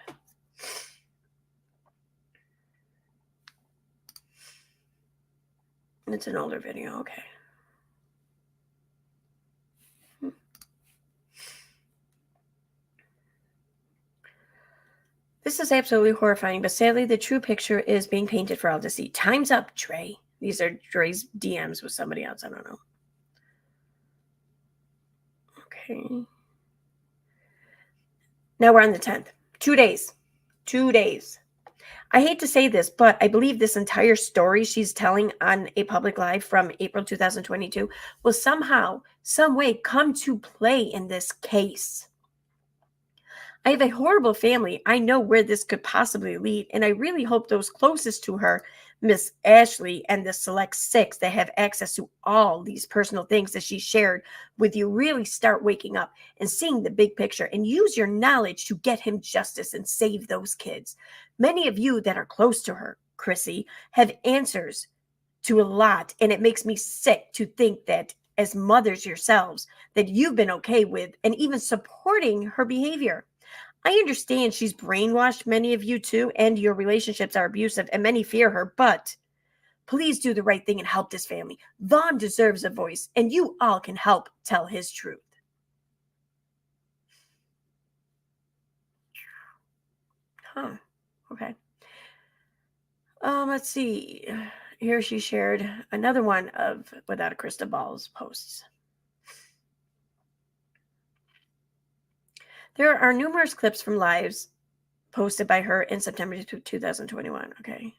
Speaker 1: it's an older video, okay. This is absolutely horrifying, but sadly the true picture is being painted for all to see. Time's up, Dre. These are Dre's DMs with somebody else, I don't know. Okay. Now we're on the 10th. 2 days. 2 days. I hate to say this, but I believe this entire story she's telling on a public live from April 2022 will somehow, some way come to play in this case. I have a horrible family. I know where this could possibly lead, and I really hope those closest to her Miss Ashley and the select six that have access to all these personal things that she shared with you really start waking up and seeing the big picture and use your knowledge to get him justice and save those kids. Many of you that are close to her, Chrissy, have answers to a lot, and it makes me sick to think that as mothers yourselves that you've been okay with and even supporting her behavior. I understand she's brainwashed many of you too, and your relationships are abusive, and many fear her, but please do the right thing and help this family. Vaughn deserves a voice, and you all can help tell his truth. Huh. Okay. Let's see. Here she shared another one of Without a Crystal Ball's posts. There are numerous clips from lives posted by her in September 2021. Okay.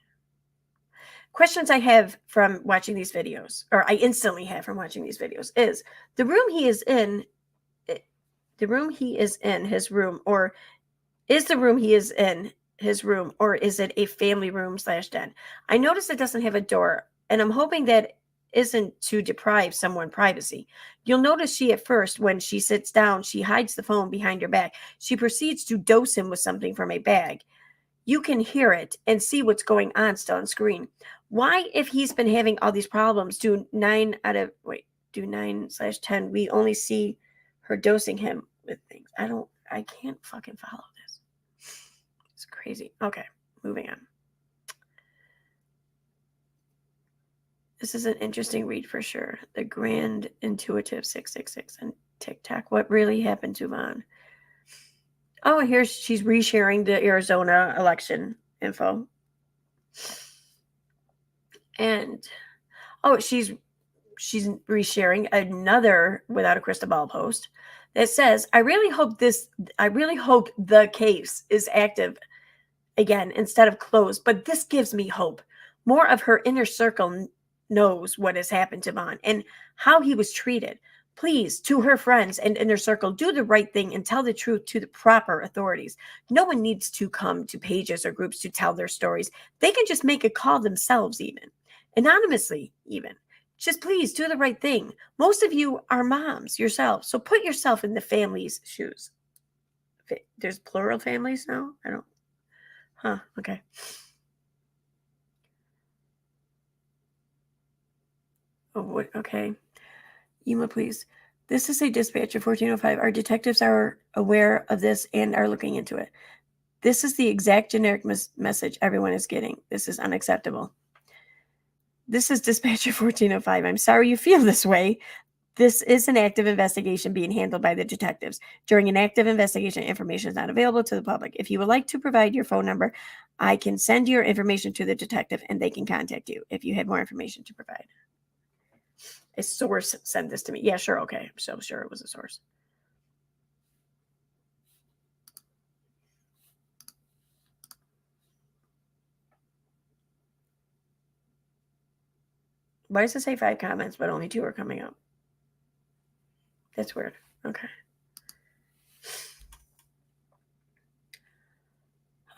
Speaker 1: Questions I have from watching these videos, or I instantly have from watching these videos, is the room he is in, his room, or is the room he is in his room, or is it a family room / den? I notice it doesn't have a door, and I'm hoping that isn't to deprive someone privacy. You'll notice she at first, when she sits down, she hides the phone behind her back. She proceeds to dose him with something from a bag. You can hear it and see what's going on still on screen. Why, if he's been having all these problems, do 9/10, we only see her dosing him with things? I can't fucking follow this. It's crazy. Okay, moving on. This is an interesting read for sure. The Grand Intuitive 666 and TikTok. What really happened to Vaughn? Oh, here she's resharing the Arizona election info. And she's resharing another Without a Crystal Ball post that says, I really hope the case is active again instead of closed, but this gives me hope. More of her inner circle knows what has happened to Vaughn and how he was treated. Please, to her friends and inner circle, do the right thing and tell the truth to the proper authorities. No one needs to come to pages or groups to tell their stories. They can just make a call themselves, even anonymously, even. Just please do the right thing. Most of you are moms yourselves, so put yourself in the family's shoes. There's plural families now? Okay. Oh, what? Okay. Yuma, please. This is a dispatch of 1405. Our detectives are aware of this and are looking into it. This is the exact generic message everyone is getting. This is unacceptable. This is dispatch of 1405. I'm sorry you feel this way. This is an active investigation being handled by the detectives. During an active investigation, information is not available to the public. If you would like to provide your phone number, I can send your information to the detective and they can contact you if you have more information to provide. A source sent this to me. Yeah, sure. Okay. I'm so sure it was a source. Why does it say 5 comments, but only 2 are coming up? That's weird. Okay.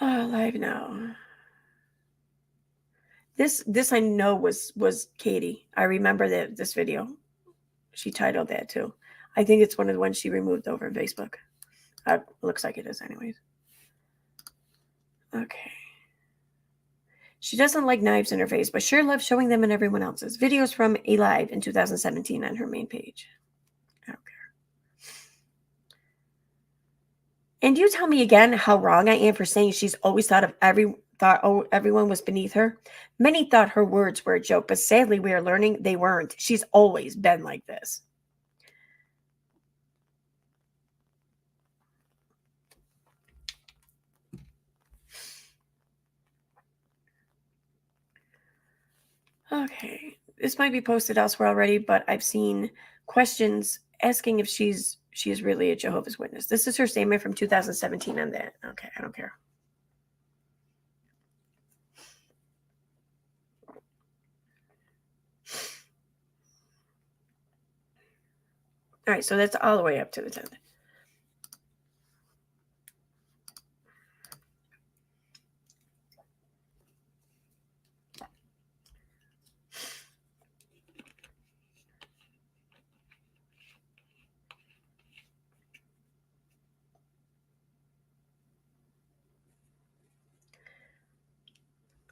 Speaker 1: Oh, live now. This I know was Katie. I remember this video. She titled that too. I think it's one of the ones she removed over on Facebook. Looks like it is anyways. Okay. She doesn't like knives in her face, but sure loves showing them in everyone else's. Videos from a live in 2017 on her main page. I don't care. And you tell me again how wrong I am for saying she's always thought everyone was beneath her. Many thought her words were a joke, but sadly we are learning they weren't. She's always been like this. Okay, this might be posted elsewhere already, but I've seen questions asking if she is really a Jehovah's Witness. This is her statement from 2017 on that. Okay, I don't care. All right, so that's all the way up to the 10th.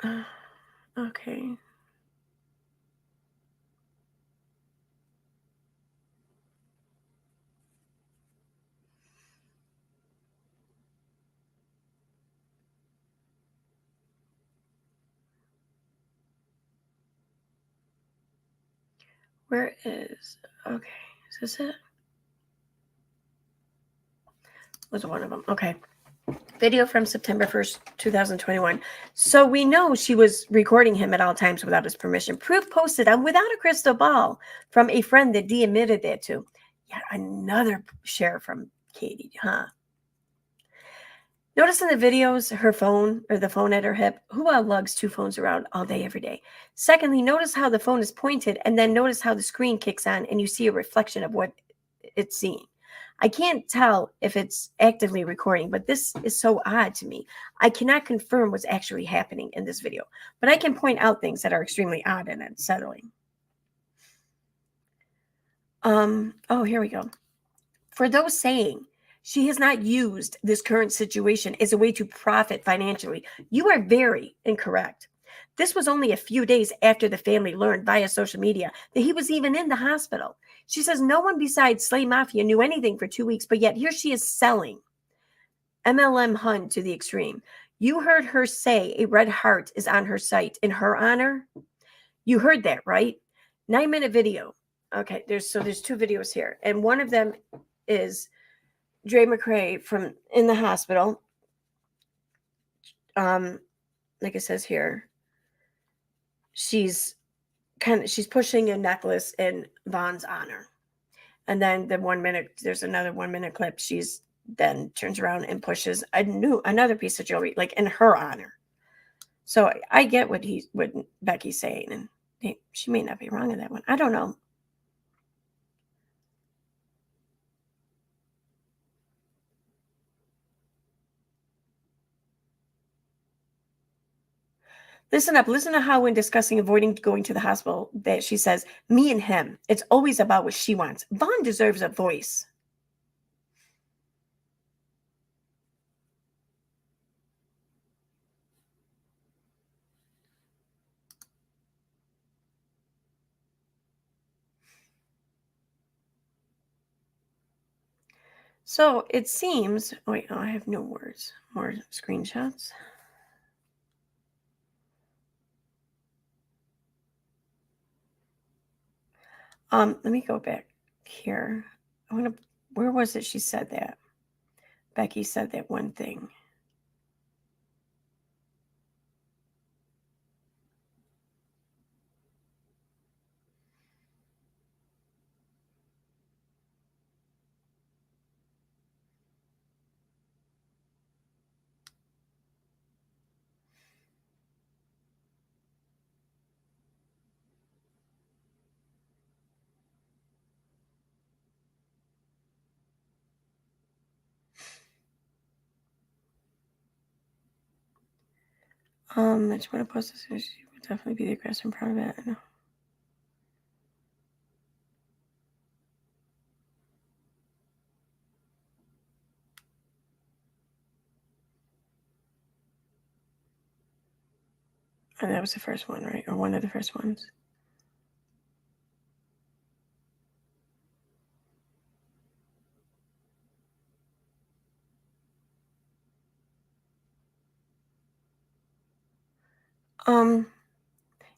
Speaker 1: Okay. Where is, okay, is this it? Was one of them. Okay. Video from September 1st, 2021. So we know she was recording him at all times without his permission. Proof posted on Without a Crystal Ball from a friend that Dee admitted that to. Yeah, another share from Katie, huh? Notice in the videos, her phone or the phone at her hip. Who lugs two phones around all day, every day? Secondly, notice how the phone is pointed, and then notice how the screen kicks on and you see a reflection of what it's seeing. I can't tell if it's actively recording, but this is so odd to me. I cannot confirm what's actually happening in this video, but I can point out things that are extremely odd and unsettling. Oh, here we go. For those saying she has not used this current situation as a way to profit financially, you are very incorrect. This was only a few days after the family learned via social media that he was even in the hospital. She says no one besides Slay Mafia knew anything for 2 weeks, but yet here she is selling MLM Hun to the extreme. You heard her say a red heart is on her site in her honor. You heard that, right? 9-minute video. Okay, there's two videos here, and one of them is Dre McCray from in the hospital. Like it says here, she's pushing a necklace in Vaughn's honor. And then there's another 1 minute clip. She's then turns around and pushes another piece of jewelry, like in her honor. So I get what Becky's saying, and she may not be wrong in that one. I don't know. Listen up. Listen to how, when discussing avoiding going to the hospital, that she says, me and him. It's always about what she wants. Vaughn deserves a voice. So it seems, wait, oh, I have no words. More screenshots. Let me go back here. Where was it she said that? Becky said that one thing. I just want to post this. She would definitely be the aggressor. I'm proud of it. I know. And that was the first one, right? Or one of the first ones.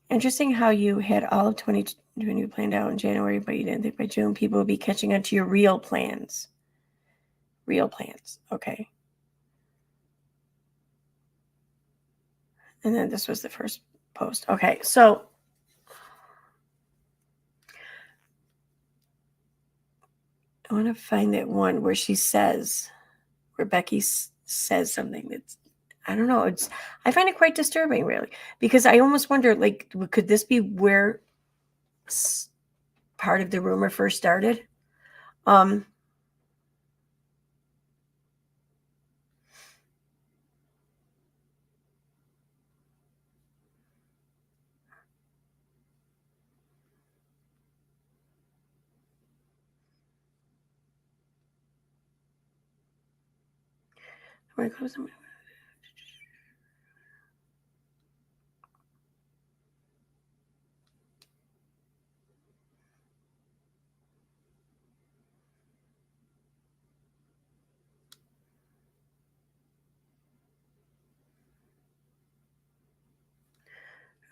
Speaker 1: Interesting how you had all of 2020 planned out in January, but you didn't think by June people would be catching on to your real plans. Real plans. Okay. And then this was the first post. Okay. So I want to find that one where she says, where Becky says something that's, I don't know. I find it quite disturbing, really, because I almost wonder, like, could this be where part of the rumor first started?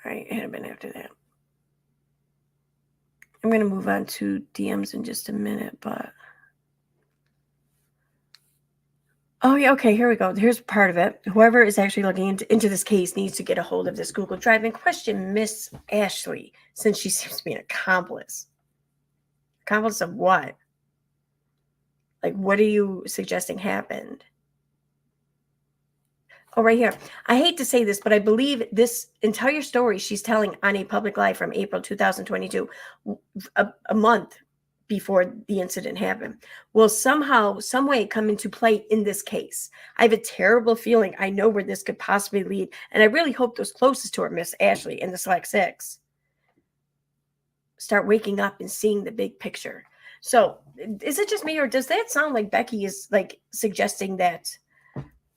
Speaker 1: All right, it had been after that. I'm going to move on to DMs in just a minute, but... Oh, yeah, okay, here we go. Here's part of it. Whoever is actually looking into this case needs to get a hold of this Google Drive and question Miss Ashley, since she seems to be an accomplice. Accomplice of what? Like, what are you suggesting happened? Oh, right here. I hate to say this, but I believe this entire story she's telling on a public live from April 2022, a month before the incident happened, will somehow, some way come into play in this case. I have a terrible feeling I know where this could possibly lead, and I really hope those closest to her, Miss Ashley and the Select Six, start waking up and seeing the big picture. So, is it just me, or does that sound like Becky is like suggesting that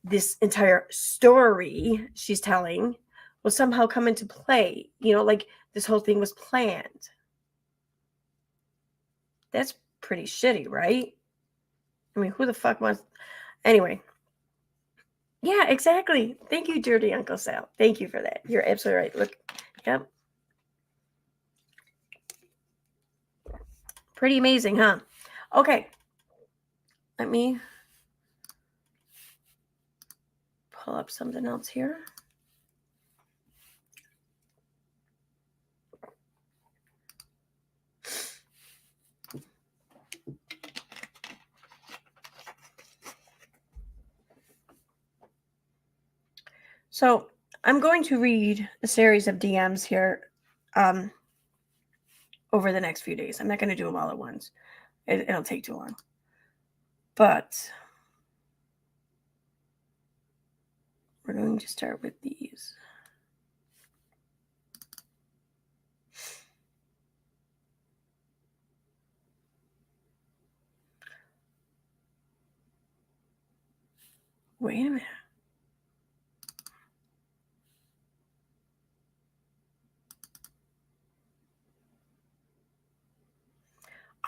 Speaker 1: this entire story she's telling will somehow come into play? You know, like this whole thing was planned. That's pretty shitty, right? I mean, who the fuck wants... Anyway. Yeah, exactly. Thank you, Dirty Uncle Sal. Thank you for that. You're absolutely right. Look, yep. Pretty amazing, huh? Okay. Let me pull up something else here. So I'm going to read a series of DMs here over the next few days. I'm not going to do them all at once. It'll take too long. But we're going to start with these. Wait a minute.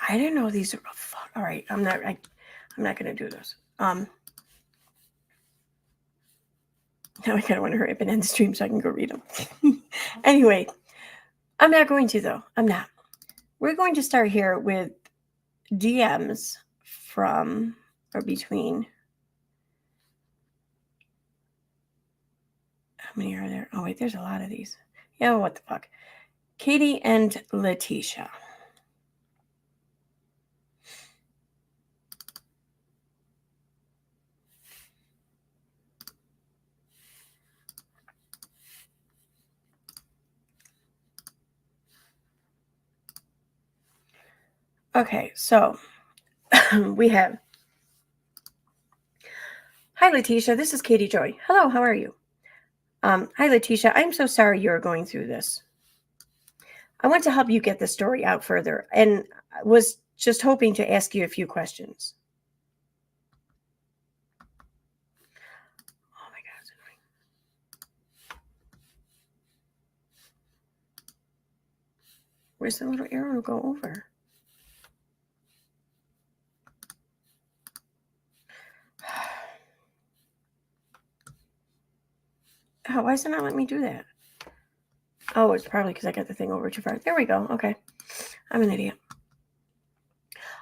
Speaker 1: I didn't know these are... fuck. All right, I'm not going to do this. Now I kind of want to hurry up and end the stream so I can go read them. Anyway, I'm not going to, though. I'm not. We're going to start here with DMs from or between... How many are there? Oh, wait, there's a lot of these. Yeah, what the fuck. Katie and Letitia. Okay, so we have... Hi, Letitia. This is Katie Joy. Hello, how are you? Hi, Letitia. I'm so sorry you're going through this. I want to help you get the story out further and was just hoping to ask you a few questions. Oh my God, it's annoying. Where's the little arrow to go over? Oh, why is it not letting me do that? Oh, it's probably because I got the thing over too far. There we go. Okay. I'm an idiot.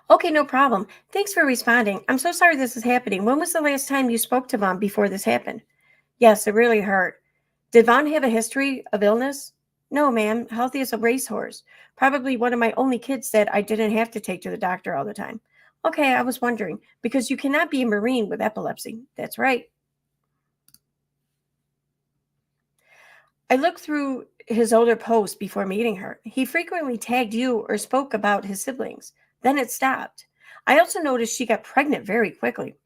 Speaker 1: Okay, no problem. Thanks for responding. I'm so sorry this is happening. When was the last time you spoke to Vaughn before this happened? Yes, it really hurt. Did Vaughn have a history of illness? No, ma'am. Healthy as a racehorse. Probably one of my only kids that I didn't have to take to the doctor all the time. Okay, I was wondering, because you cannot be a Marine with epilepsy. That's right. I looked through his older posts before meeting her. He frequently tagged you or spoke about his siblings. Then it stopped. I also noticed she got pregnant very quickly.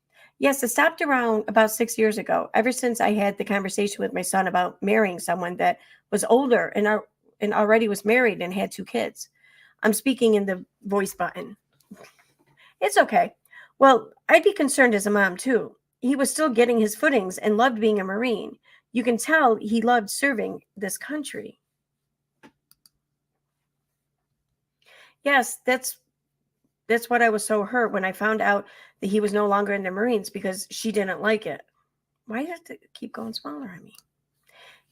Speaker 1: Yes, it stopped around about 6 years ago, ever since I had the conversation with my son about marrying someone that was older and already was married and had 2 kids. I'm speaking in the voice button. It's okay. Well, I'd be concerned as a mom, too. He was still getting his footings and loved being a Marine. You can tell he loved serving this country. Yes, that's what I was so hurt when I found out that he was no longer in the Marines, because she didn't like it. Why does it keep going smaller on me?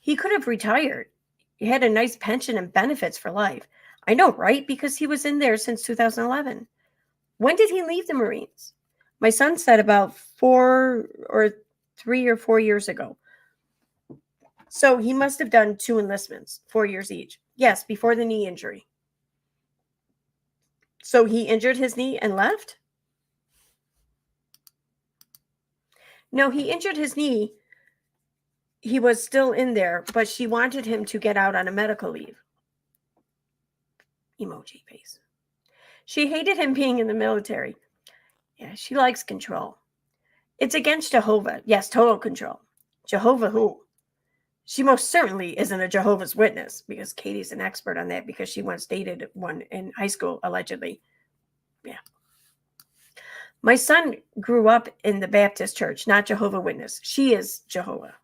Speaker 1: He could have retired. He had a nice pension and benefits for life. I know, right? Because he was in there since 2011. When did he leave the Marines? My son said about 3 or 4 years ago. So he must have done 2 enlistments, 4 years each. Yes, before the knee injury. So he injured his knee and left? No, he injured his knee. He was still in there, but she wanted him to get out on a medical leave. Emoji face. She hated him being in the military. Yeah, she likes control. It's against Jehovah. Yes, total control. Jehovah who? She most certainly isn't a Jehovah's Witness, because Katie's an expert on that because she once dated one in high school, allegedly. Yeah. My son grew up in the Baptist church, not Jehovah Witness. She is Jehovah.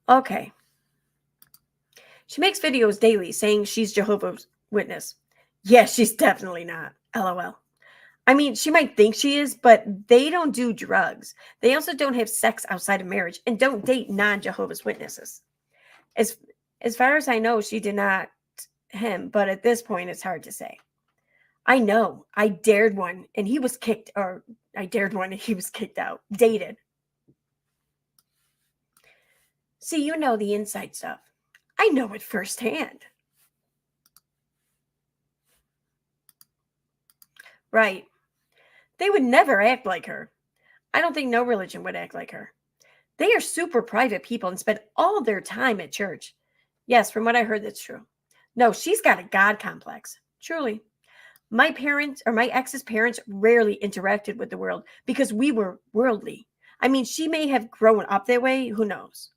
Speaker 1: Okay. She makes videos daily saying she's Jehovah's Witness. Yeah, she's definitely not. LOL. I mean, she might think she is, but they don't do drugs. They also don't have sex outside of marriage and don't date non-Jehovah's Witnesses. As far as I know, she did not him, but at this point, it's hard to say. I know. I dared one and he was kicked, or I dared one and he was kicked out. Dated. See, you know the inside stuff. I know it firsthand. Right. They would never act like her. I don't think no religion would act like her. They are super private people and spend all their time at church. Yes, from what I heard, that's true. No, she's got a God complex. Truly. My parents, or my ex's parents, rarely interacted with the world because we were worldly. I mean, she may have grown up that way. Who knows?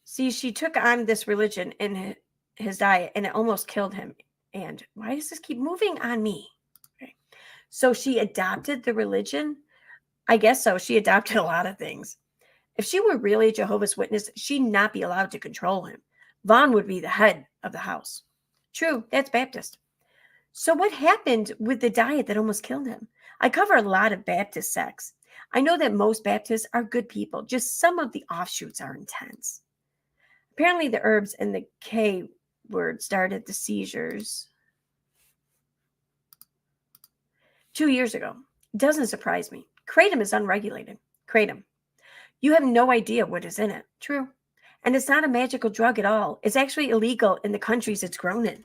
Speaker 1: See, she took on this religion in his diet and it almost killed him. And why does this keep moving on me? Okay. So she adopted the religion? I guess so. She adopted a lot of things. If she were really a Jehovah's Witness, she'd not be allowed to control him. Vaughn would be the head of the house. True, that's Baptist. So what happened with the diet that almost killed him? I cover a lot of Baptist sects. I know that most Baptists are good people. Just some of the offshoots are intense. Apparently the herbs and the K word started the seizures 2 years ago. Doesn't surprise me. Kratom is unregulated. Kratom. You have no idea what is in it. True. And it's not a magical drug at all. It's actually illegal in the countries it's grown in.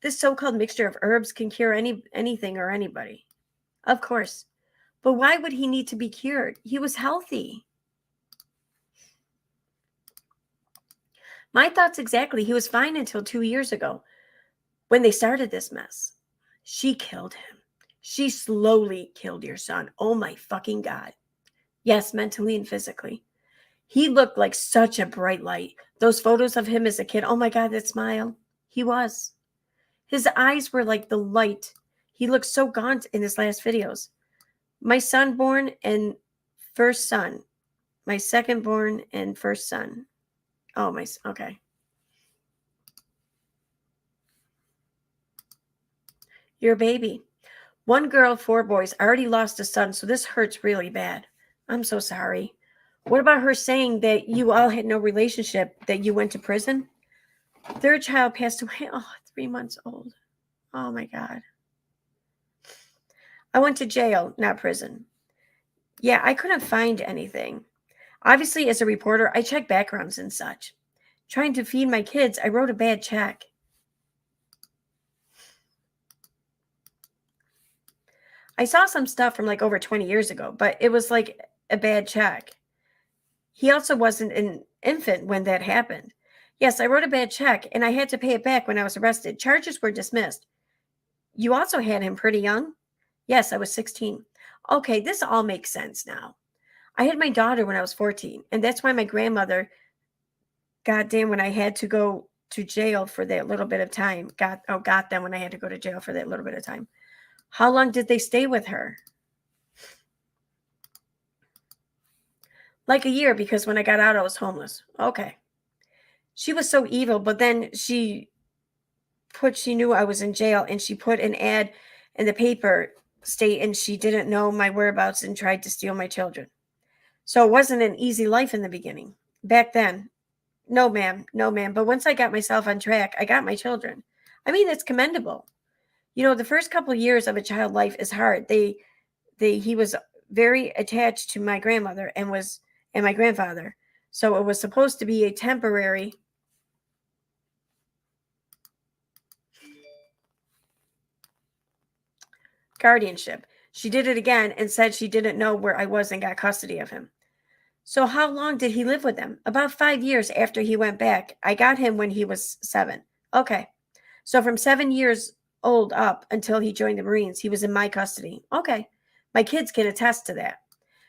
Speaker 1: This so-called mixture of herbs can cure anything or anybody. Of course. But why would he need to be cured? He was healthy. My thoughts exactly. He was fine until 2 years ago when they started this mess. She killed him. She slowly killed your son. Oh my fucking God. Yes, mentally and physically. He looked like such a bright light. Those photos of him as a kid. Oh my God, that smile. He was. His eyes were like the light. He looked so gaunt in his last videos. My son born and first son. My second born and first son. Oh, okay. Your baby. 1 girl, 4 boys. I already lost a son, so this hurts really bad. I'm so sorry. What about her saying that you all had no relationship, that you went to prison? 3rd child passed away. Oh, 3 months old. Oh my God. I went to jail, not prison. Yeah, I couldn't find anything. Obviously, as a reporter, I check backgrounds and such. Trying to feed my kids, I wrote a bad check. I saw some stuff from like over 20 years ago, but it was like a bad check. He also wasn't an infant when that happened. Yes, I wrote a bad check and I had to pay it back when I was arrested. Charges were dismissed. You also had him pretty young? Yes, I was 16. Okay, this all makes sense now. I had my daughter when I was 14, and that's why my grandmother, goddamn, when I had to go to jail for that little bit of time, got them when I had to go to jail for that little bit of time. How long did they stay with her? Like a year, because when I got out, I was homeless. Okay. She was so evil, but then she knew I was in jail and she put an ad in the paper state and she didn't know my whereabouts and tried to steal my children. So it wasn't an easy life in the beginning. Back then, no, ma'am, no, ma'am. But once I got myself on track, I got my children. I mean, it's commendable. You know, the first couple of years of a child life is hard. He was very attached to my grandmother and my grandfather. So it was supposed to be a temporary guardianship. She did it again and said she didn't know where I was and got custody of him. So how long did he live with them? About 5 years after he went back. I got him when he was 7. Okay. So from 7 years old up until he joined the Marines, he was in my custody. Okay. My kids can attest to that.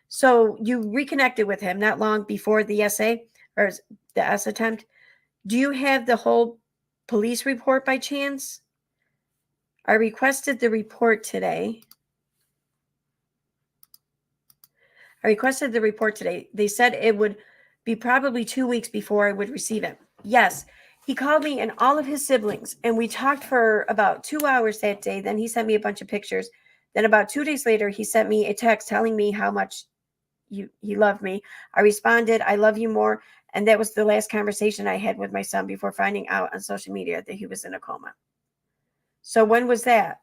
Speaker 1: So you reconnected with him not long before the essay or the S attempt. Do you have the whole police report by chance? I requested the report today. They said it would be probably 2 weeks before I would receive it. Yes. He called me and all of his siblings, and we talked for about 2 hours that day. Then he sent me a bunch of pictures. Then about 2 days later, he sent me a text telling me how much he loved me. I responded, I love you more. And that was the last conversation I had with my son before finding out on social media that he was in a coma. So when was that?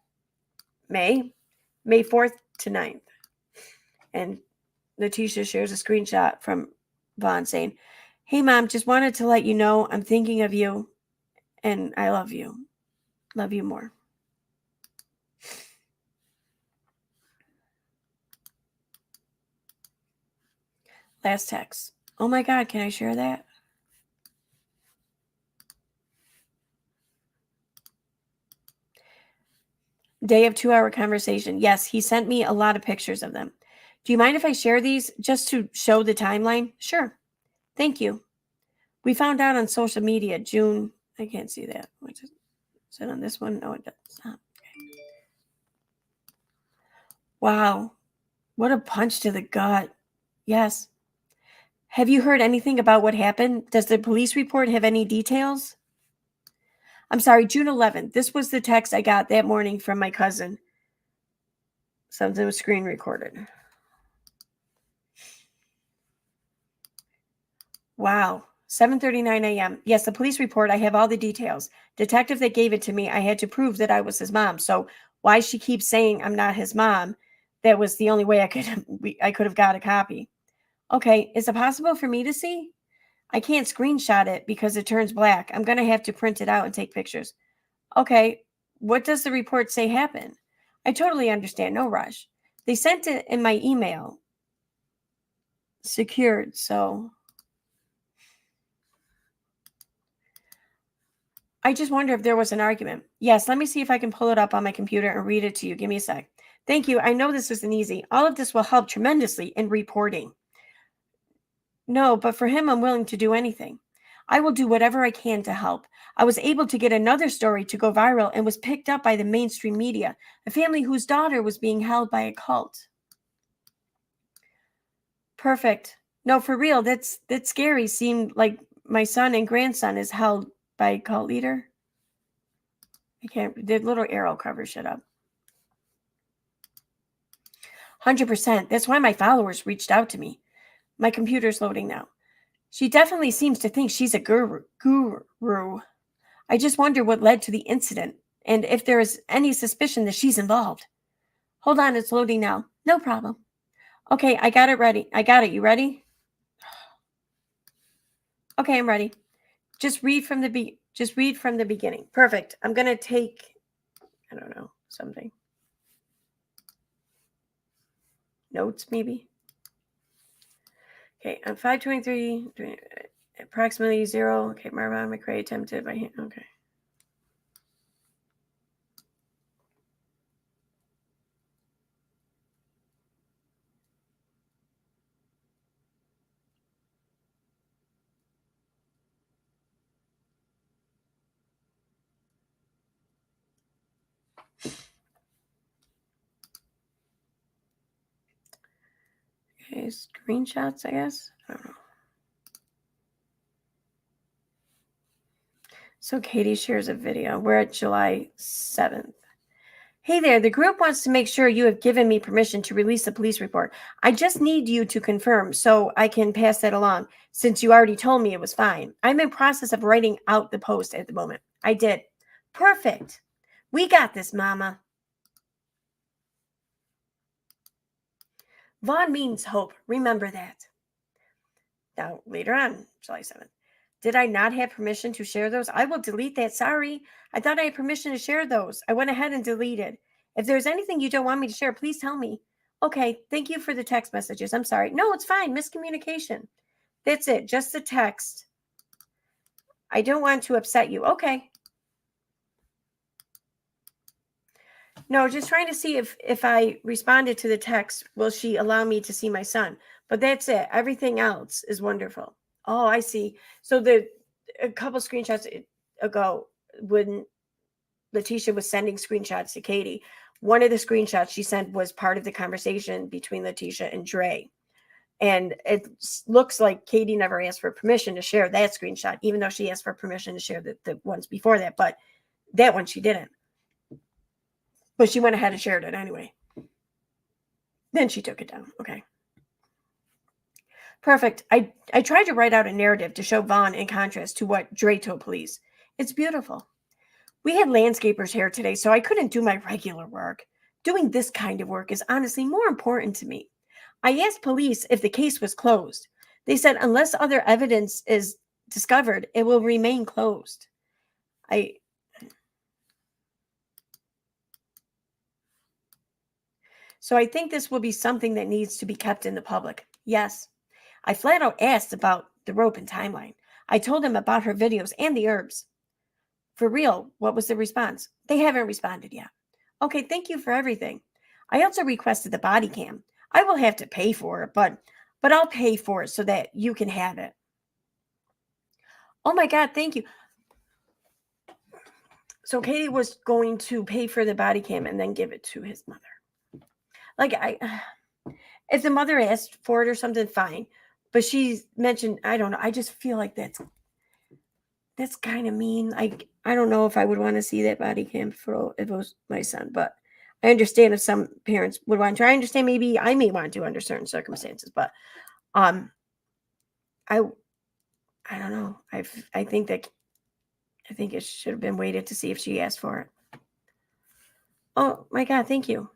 Speaker 1: May 4th to 9th. And Letitia shares a screenshot from Vaughn saying, hey, Mom, just wanted to let you know I'm thinking of you and I love you. Love you more. Last text. Oh my God, can I share that? Day of 2-hour conversation. Yes, he sent me a lot of pictures of them. Do you mind if I share these just to show the timeline? Sure. Thank you. We found out on social media, June. I can't see that. Is it on this one? No, it does not. Okay. Wow. What a punch to the gut. Yes. Have you heard anything about what happened? Does the police report have any details? I'm sorry, June 11th. This was the text I got that morning from my cousin. Something was screen recorded. Wow. 7:39 a.m. Yes, the police report. I have all the details. Detective that gave it to me, I had to prove that I was his mom. So why she keeps saying I'm not his mom, that was the only way I could have got a copy. Okay, is it possible for me to see? I can't screenshot it because it turns black. I'm going to have to print it out and take pictures. Okay, what does the report say happened? I totally understand. No rush. They sent it in my email. Secured, so I just wonder if there was an argument. Yes, let me see if I can pull it up on my computer and read it to you. Give me a sec. Thank you. I know this isn't easy. All of this will help tremendously in reporting. No, but for him, I'm willing to do anything. I will do whatever I can to help. I was able to get another story to go viral and was picked up by the mainstream media, a family whose daughter was being held by a cult. Perfect. No, for real, that's scary. Seemed like my son and grandson is held by a cult leader. I can't. The little arrow covers shit up. 100%. That's why my followers reached out to me. My computer's loading now. She definitely seems to think she's a guru. I just wonder what led to the incident and if there is any suspicion that she's involved. Hold on, it's loading now. No problem. Okay, I got it ready. I got it. You ready? Okay, I'm ready. Just read from the beginning. Perfect. I'm going to take, I don't know, something. Notes, maybe. Okay, on 5:23, approximately 0. Okay, Marvin McRae attempted by hand. Okay. Okay, screenshots, I guess. I don't know. So Katie shares a video. We're at July 7th. Hey there, the group wants to make sure you have given me permission to release the police report. I just need you to confirm so I can pass that along, since you already told me it was fine. I'm in process of writing out the post at the moment. I did. Perfect. We got this, Mama. Vaughn means hope. Remember that. Now, later on, July 7th. Did I not have permission to share those? I will delete that. Sorry. I thought I had permission to share those. I went ahead and deleted. If there's anything you don't want me to share, please tell me. Okay, thank you for the text messages. I'm sorry. No, it's fine. Miscommunication. That's it. Just the text. I don't want to upset you. Okay. No, just trying to see if I responded to the text, will she allow me to see my son? But that's it. Everything else is wonderful. Oh, I see. So a couple screenshots ago, when Letitia was sending screenshots to Katie, one of the screenshots she sent was part of the conversation between Letitia and Dre. And it looks like Katie never asked for permission to share that screenshot, even though she asked for permission to share the ones before that. But that one she didn't. But she went ahead and shared it anyway. Then she took it down. Okay. Perfect. I tried to write out a narrative to show Vaughn in contrast to what Dre told police. It's beautiful. We had landscapers here today, so I couldn't do my regular work. Doing this kind of work is honestly more important to me. I asked police if the case was closed. They said unless other evidence is discovered, it will remain closed. So I think this will be something that needs to be kept in the public. Yes. I flat out asked about the rope and timeline. I told him about her videos and the herbs. For real, what was the response? They haven't responded yet. Okay, thank you for everything. I also requested the body cam. I will have to pay for it, but I'll pay for it so that you can have it. Oh my God, thank you. So Katie was going to pay for the body cam and then give it to his mother. Like, if the mother asked for it or something, fine. But she mentioned, I don't know. I just feel like that's kind of mean. I don't know if I would want to see that body cam if it was my son, but I understand if some parents would want to. I understand maybe I may want to under certain circumstances, but I don't know. I think it should have been waited to see if she asked for it. Oh my God, thank you.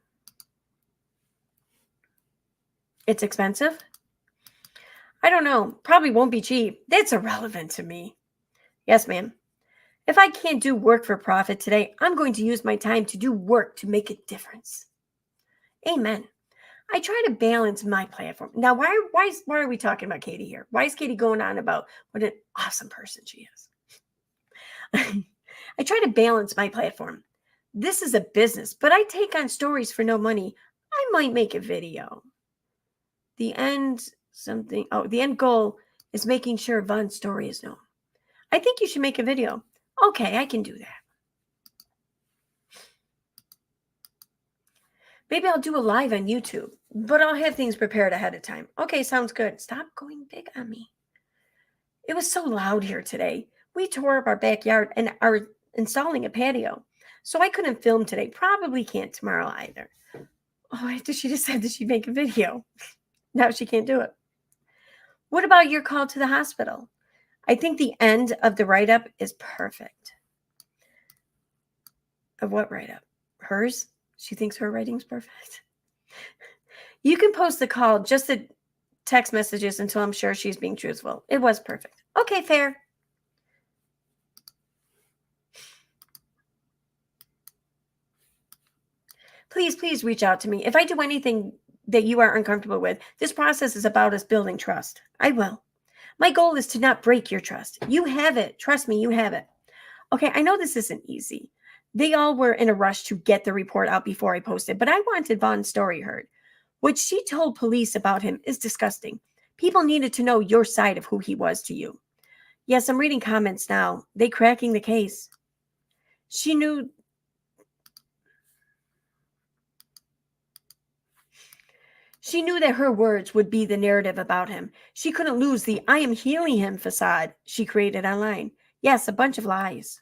Speaker 1: It's expensive? I don't know. Probably won't be cheap. That's irrelevant to me. Yes, ma'am. If I can't do work for profit today, I'm going to use my time to do work to make a difference. Amen. I try to balance my platform. Now, why are we talking about Katie here? Why is Katie going on about what an awesome person she is? I try to balance my platform. This is a business, but I take on stories for no money. I might make a video. The end goal is making sure Vaughn's story is known. I think you should make a video. Okay, I can do that. Maybe I'll do a live on YouTube, but I'll have things prepared ahead of time. Okay, sounds good. Stop going big on me. It was so loud here today. We tore up our backyard and are installing a patio. So I couldn't film today. Probably can't tomorrow either. Oh, after she decided that she'd make a video. Now she can't do it. What about your call to the hospital? I think the end of the write-up is perfect. Of what write-up? Hers? She thinks her writing's perfect. You can post the call, just the text messages, until I'm sure she's being truthful. It was perfect. Okay, fair. Please reach out to me. If I do anything that you are uncomfortable with, this process is about us building trust. I will. My goal is to not break your trust. You have it. Trust me, you have it. Okay, I know this isn't easy. They all were in a rush to get the report out before I posted, but I wanted Vaughn's story heard. What she told police about him is disgusting. People needed to know your side of who he was to you. Yes, I'm reading comments now. They cracking the case. She knew that her words would be the narrative about him. She couldn't lose the I am healing him facade she created online. Yes, a bunch of lies.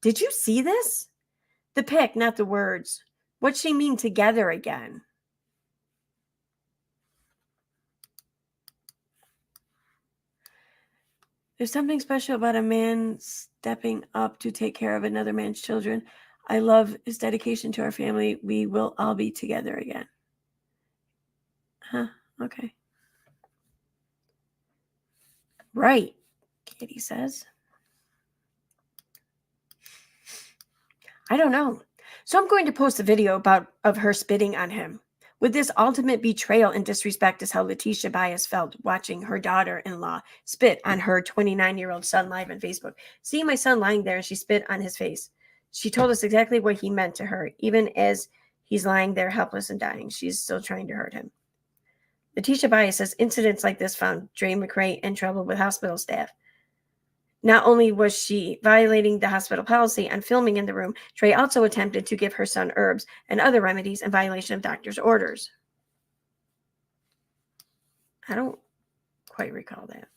Speaker 1: Did you see this? The pic, not the words. What's she mean together again? There's something special about a man stepping up to take care of another man's children. I love his dedication to our family. We will all be together again. Huh? Okay. Right, Katie says. I don't know. So I'm going to post a video of her spitting on him. With this ultimate betrayal and disrespect is how Letitia Bias felt watching her daughter-in-law spit on her 29-year-old son live on Facebook. Seeing my son lying there and she spit on his face. She told us exactly what he meant to her. Even as he's lying there helpless and dying, she's still trying to hurt him. Letitia Bias says incidents like this found Dre McRae in trouble with hospital staff. Not only was she violating the hospital policy on filming in the room, Trey also attempted to give her son herbs and other remedies in violation of doctor's orders. I don't quite recall that.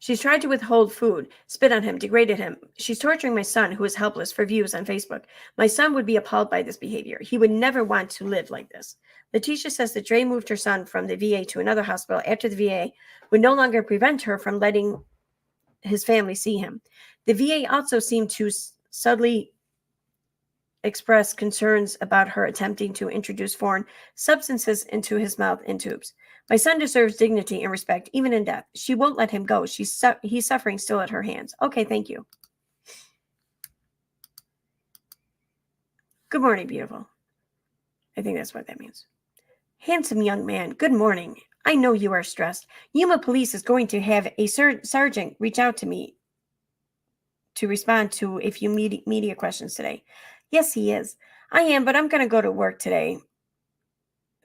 Speaker 1: She's tried to withhold food, spit on him, degraded him. She's torturing my son, who is helpless, for views on Facebook. My son would be appalled by this behavior. He would never want to live like this. Letitia says that Dre moved her son from the VA to another hospital after the VA would no longer prevent her from letting his family see him. The VA also seemed to subtly express concerns about her attempting to introduce foreign substances into his mouth in tubes. My son deserves dignity and respect, even in death. She won't let him go. He's suffering still at her hands. Okay, thank you. Good morning, beautiful. I think that's what that means. Handsome young man, good morning. I know you are stressed. Yuma Police is going to have a sergeant reach out to me to respond to a few media questions today. Yes, he is. I am, but I'm going to go to work today.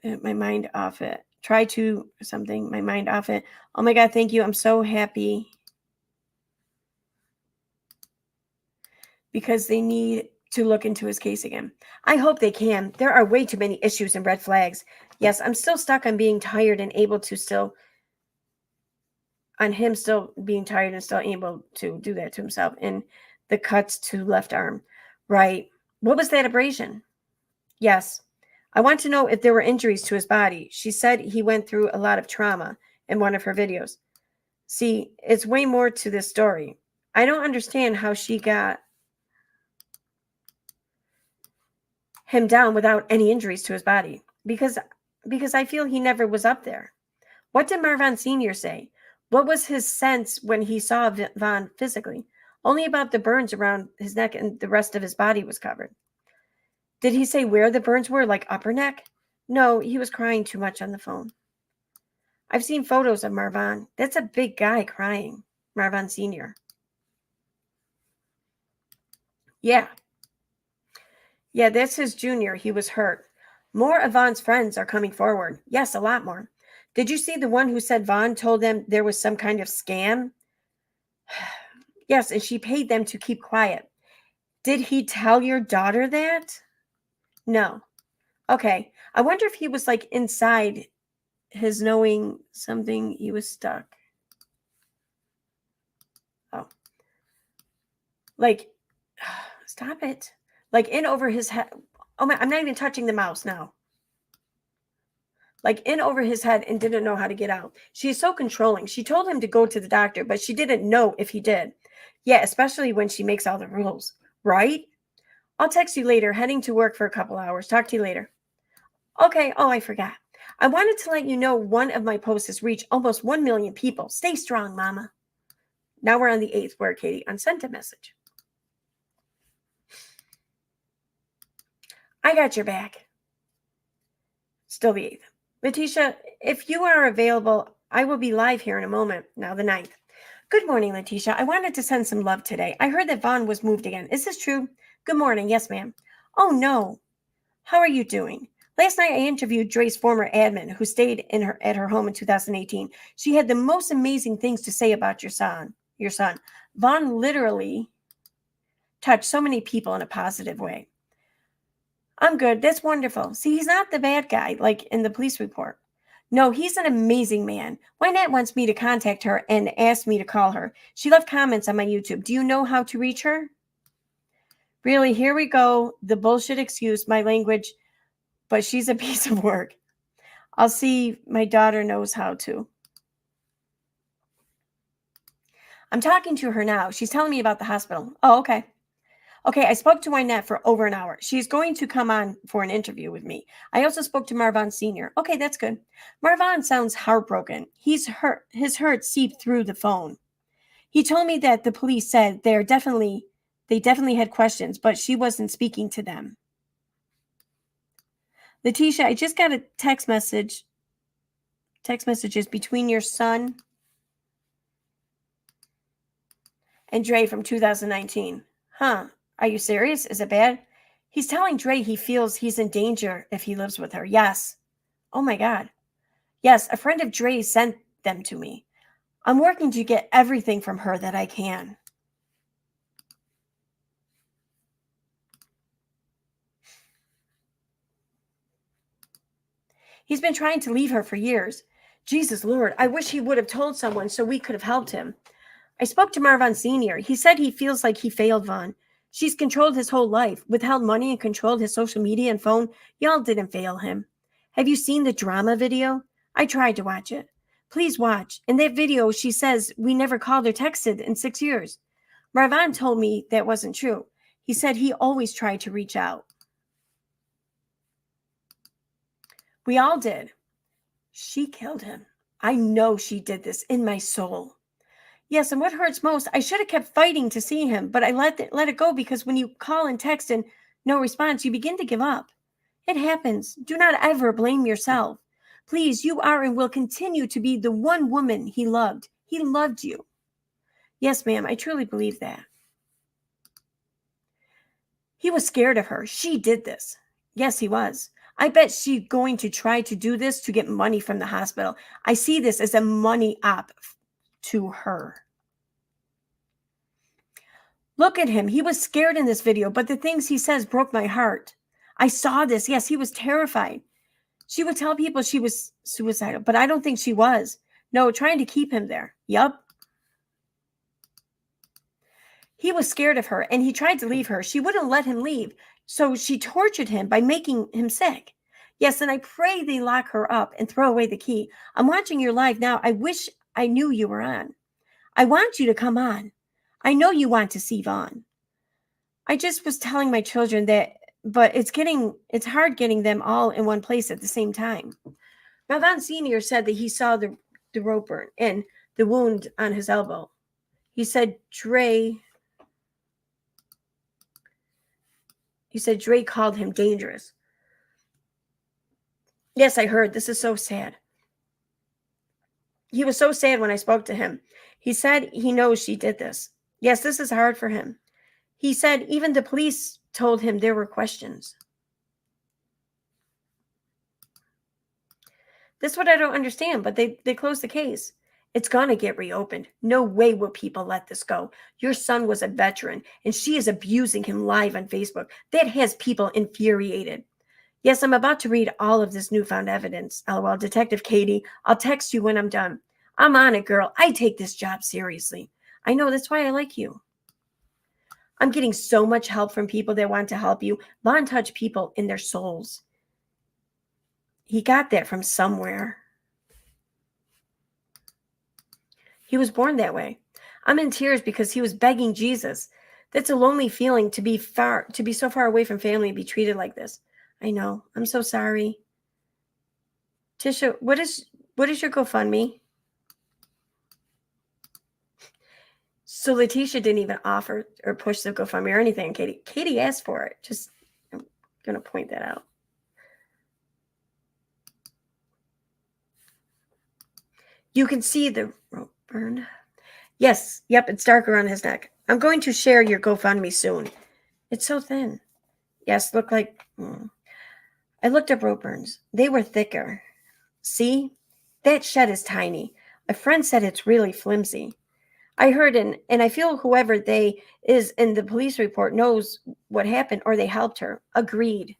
Speaker 1: My mind off it. Try to something. My mind off it. Oh my God, thank you. I'm so happy. Because they need to look into his case again. I hope they can. There are way too many issues and red flags. Yes, I'm still stuck on being tired and able to still, on him still being tired and still able to do that to himself. And the cuts to left arm. Right. What was that abrasion? Yes. I want to know if there were injuries to his body. She said he went through a lot of trauma in one of her videos. See, it's way more to this story. I don't understand how she got him down without any injuries to his body because I feel he never was up there. What did Marvin Sr. say? What was his sense when he saw Vaughn physically? Only about the burns around his neck and the rest of his body was covered. Did he say where the burns were, like upper neck? No, he was crying too much on the phone. I've seen photos of Marvin. That's a big guy crying. Marvin Sr. Yeah. Yeah, that's his junior. He was hurt. More of Vaughn's friends are coming forward. Yes, a lot more. Did you see the one who said Vaughn told them there was some kind of scam? Yes, and she paid them to keep quiet. Did he tell your daughter that? No. Okay. I wonder if he was like inside his knowing something, he was stuck. Oh. Like, stop it. Like in over his head. Oh my, I'm not even touching the mouse now. Like in over his head and didn't know how to get out. She is so controlling. She told him to go to the doctor, but she didn't know if he did. Yeah, especially when she makes all the rules, right? I'll text you later, heading to work for a couple hours. Talk to you later. Okay. Oh, I forgot. I wanted to let you know one of my posts has reached almost 1 million people. Stay strong, Mama. Now we're on the 8th where Katie unsent a message. I got your back. Still the 8th. Letitia, if you are available, I will be live here in a moment. Now the 9th. Good morning, Letitia. I wanted to send some love today. I heard that Vaughn was moved again. Is this true? Good morning. Yes, ma'am. Oh, no. How are you doing? Last night, I interviewed Dre's former admin who stayed at her home in 2018. She had the most amazing things to say about your son. Vaughn literally touched so many people in a positive way. I'm good. That's wonderful. See, he's not the bad guy like in the police report. No, he's an amazing man. Wynette wants me to contact her and asked me to call her. She left comments on my YouTube. Do you know how to reach her? Really, here we go. The bullshit excuse, my language, but she's a piece of work. I'll see. My daughter knows how to. I'm talking to her now. She's telling me about the hospital. Oh, okay. Okay, I spoke to Wynette for over an hour. She's going to come on for an interview with me. I also spoke to Marvin Sr. Okay, that's good. Marvin sounds heartbroken. He's hurt. His hurt seeped through the phone. He told me that the police said they definitely had questions, but she wasn't speaking to them. Letitia, I just got a text messages between your son and Dre from 2019. Huh. Are you serious? Is it bad? He's telling Dre he feels he's in danger if he lives with her. Yes. Oh my God. Yes, a friend of Dre sent them to me. I'm working to get everything from her that I can. He's been trying to leave her for years. Jesus Lord, I wish he would have told someone so we could have helped him. I spoke to Marvin Sr. He said he feels like he failed Vaughn. She's controlled his whole life, withheld money and controlled his social media and phone. Y'all didn't fail him. Have you seen the drama video? I tried to watch it. Please watch. In that video, she says we never called or texted in 6 years. Marvin told me that wasn't true. He said he always tried to reach out. We all did. She killed him. I know she did this in my soul. Yes, and what hurts most, I should have kept fighting to see him, but I let it go because when you call and text and no response, you begin to give up. It happens. Do not ever blame yourself. Please, you are and will continue to be the one woman he loved. He loved you. Yes, ma'am, I truly believe that. He was scared of her. She did this. Yes, he was. I bet she's going to try to do this to get money from the hospital. I see this as a money op to her. Look at him. He was scared in this video, but the things he says broke my heart. I saw this. Yes, he was terrified. She would tell people she was suicidal, but I don't think she was. No, trying to keep him there. Yup. He was scared of her, and he tried to leave her. She wouldn't let him leave, so she tortured him by making him sick. Yes, and I pray they lock her up and throw away the key. I'm watching your live now. I wish I knew you were on. I want you to come on. I know you want to see Vaughn. I just was telling my children that, but it's hard getting them all in one place at the same time. Vaughn Sr. said that he saw the rope burn and the wound on his elbow. He said Dre called him dangerous. Yes, I heard. This is so sad. He was so sad when I spoke to him. He said he knows she did this. Yes, this is hard for him. He said even the police told him there were questions. This is what I don't understand, but they closed the case. It's going to get reopened. No way will people let this go. Your son was a veteran, and she is abusing him live on Facebook. That has people infuriated. Yes, I'm about to read all of this newfound evidence. LOL, Detective Katie, I'll text you when I'm done. I'm on it, girl. I take this job seriously. I know, that's why I like you. I'm getting so much help from people that want to help you. Vaughn touched people in their souls. He got that from somewhere. He was born that way. I'm in tears because he was begging Jesus. That's a lonely feeling to be so far away from family and be treated like this. I know. I'm so sorry. Tisha, what is your GoFundMe? So Letitia didn't even offer or push the GoFundMe or anything. Katie asked for it. Just, I'm going to point that out. You can see the rope burn. Yes. Yep. It's darker on his neck. I'm going to share your GoFundMe soon. It's so thin. Yes. Look like, I looked up rope burns. They were thicker. See? That shed is tiny. A friend said it's really flimsy. I heard and I feel whoever they is in the police report knows what happened or they helped her. Agreed.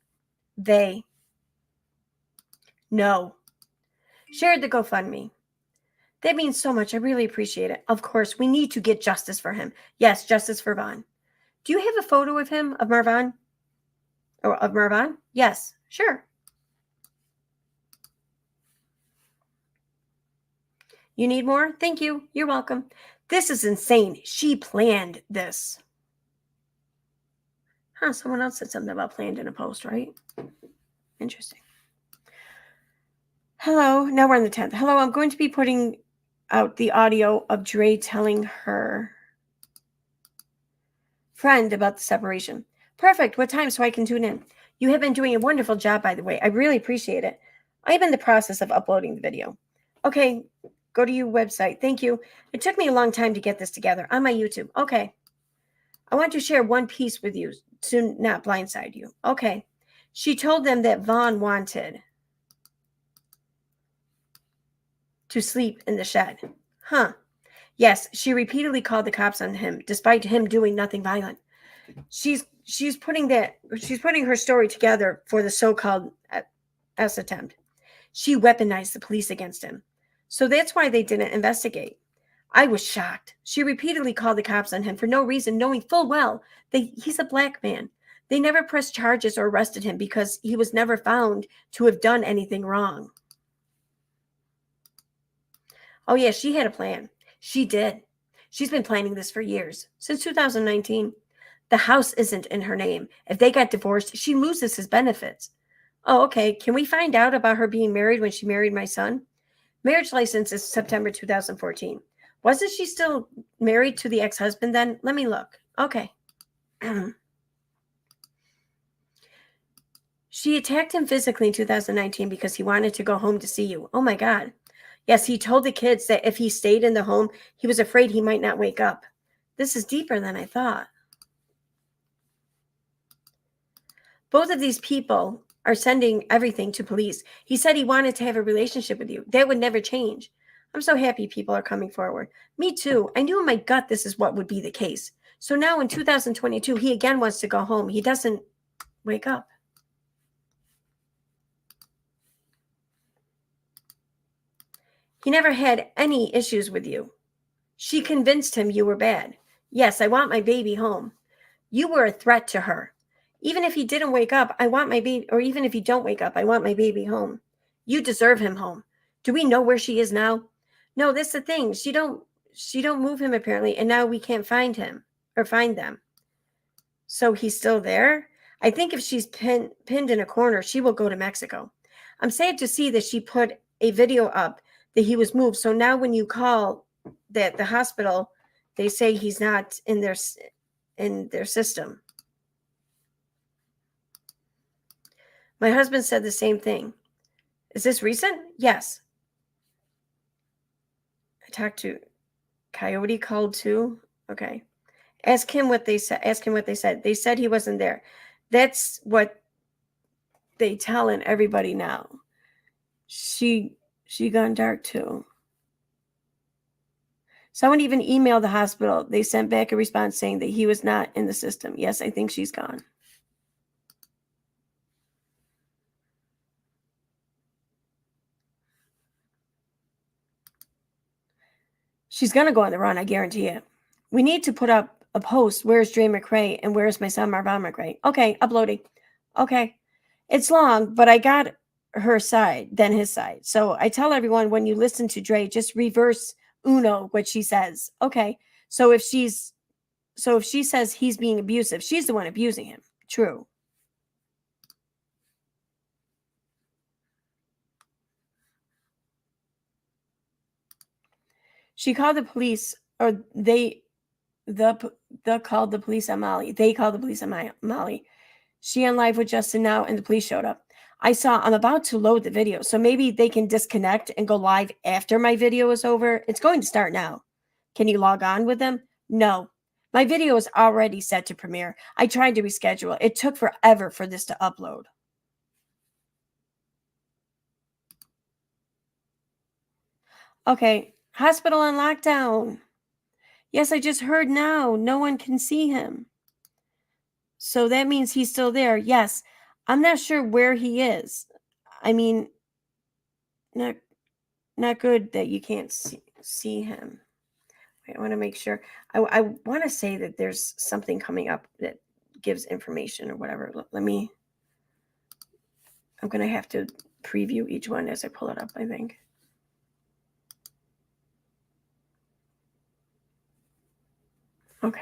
Speaker 1: They. No. shared the GoFundMe. That means so much. I really appreciate it. Of course, we need to get justice for him. Yes, justice for Vaughn. Do you have a photo of him, of Marvin? Or of Marvin? Yes, sure. You need more? Thank you. You're welcome. This is insane. She planned this. Huh, someone else said something about planned in a post, right? Interesting. Hello, now we're on the 10th. Hello, I'm going to be putting out the audio of Dre telling her friend about the separation. Perfect. What time so I can tune in? You have been doing a wonderful job, by the way. I really appreciate it. I'm in the process of uploading the video. Okay, go to your website. Thank you. It took me a long time to get this together on my YouTube. Okay. I want to share one piece with you to not blindside you. Okay. She told them that Vaughn wanted to sleep in the shed. Huh. Yes, she repeatedly called the cops on him, despite him doing nothing violent. She's putting her story together for the so-called S attempt. She weaponized the police against him. So that's why they didn't investigate. I was shocked. She repeatedly called the cops on him for no reason, knowing full well that he's a black man. They never pressed charges or arrested him because he was never found to have done anything wrong. Oh, yeah, she had a plan. She did. She's been planning this for years, since 2019. The house isn't in her name. If they got divorced, she loses his benefits. Oh, okay. Can we find out about her being married when she married my son? Marriage license is September 2014. Wasn't she still married to the ex-husband then? Let me look. Okay. She attacked him physically in 2019 because he wanted to go home to see you. Oh my God. Yes, he told the kids that if he stayed in the home, he was afraid he might not wake up. This is deeper than I thought. Both of these people are sending everything to police. He said he wanted to have a relationship with you. That would never change. I'm so happy people are coming forward. Me too. I knew in my gut this is what would be the case. So now in 2022, he again wants to go home. He doesn't wake up. He never had any issues with you. She convinced him you were bad. Yes, I want my baby home. You were a threat to her. Even if he didn't wake up, I want my baby, or even if he don't wake up, I want my baby home. You deserve him home. Do we know where she is now? No, that's the thing. She don't move him apparently, and now we can't find him or find them. So he's still there? I think if she's pinned in a corner, she will go to Mexico. I'm sad to see that she put a video up that he was moved. So now when you call that the hospital, they say he's not in their system. My husband said the same thing. Is this recent? Yes. I talked to Coyote called too. Okay. Ask him what they said. They said he wasn't there. That's what they telling everybody now. She gone dark too. Someone even emailed the hospital. They sent back a response saying that he was not in the system. Yes, I think she's gone. She's going to go on the run, I guarantee it. We need to put up a post. Where's Dre McRae and where's my son Marvin McRae? Okay, uploading. Okay. It's long, but I got her side, then his side. So I tell everyone when you listen to Dre, just reverse Uno what she says. Okay. So if she says he's being abusive, she's the one abusing him. True. She called the police, or they called the police on Molly. They called the police on Molly. She on live with Justin now, and the police showed up. I'm about to load the video, so maybe they can disconnect and go live after my video is over. It's going to start now. Can you log on with them? No. My video is already set to premiere. I tried to reschedule. It took forever for this to upload. Okay. Hospital on lockdown. Yes, I just heard now. No one can see him. So that means he's still there. Yes. I'm not sure where he is. I mean, not not good that you can't see him. Wait, I want to make sure. I want to say that there's something coming up that gives information or whatever. Let me. I'm going to have to preview each one as I pull it up, I think. Okay.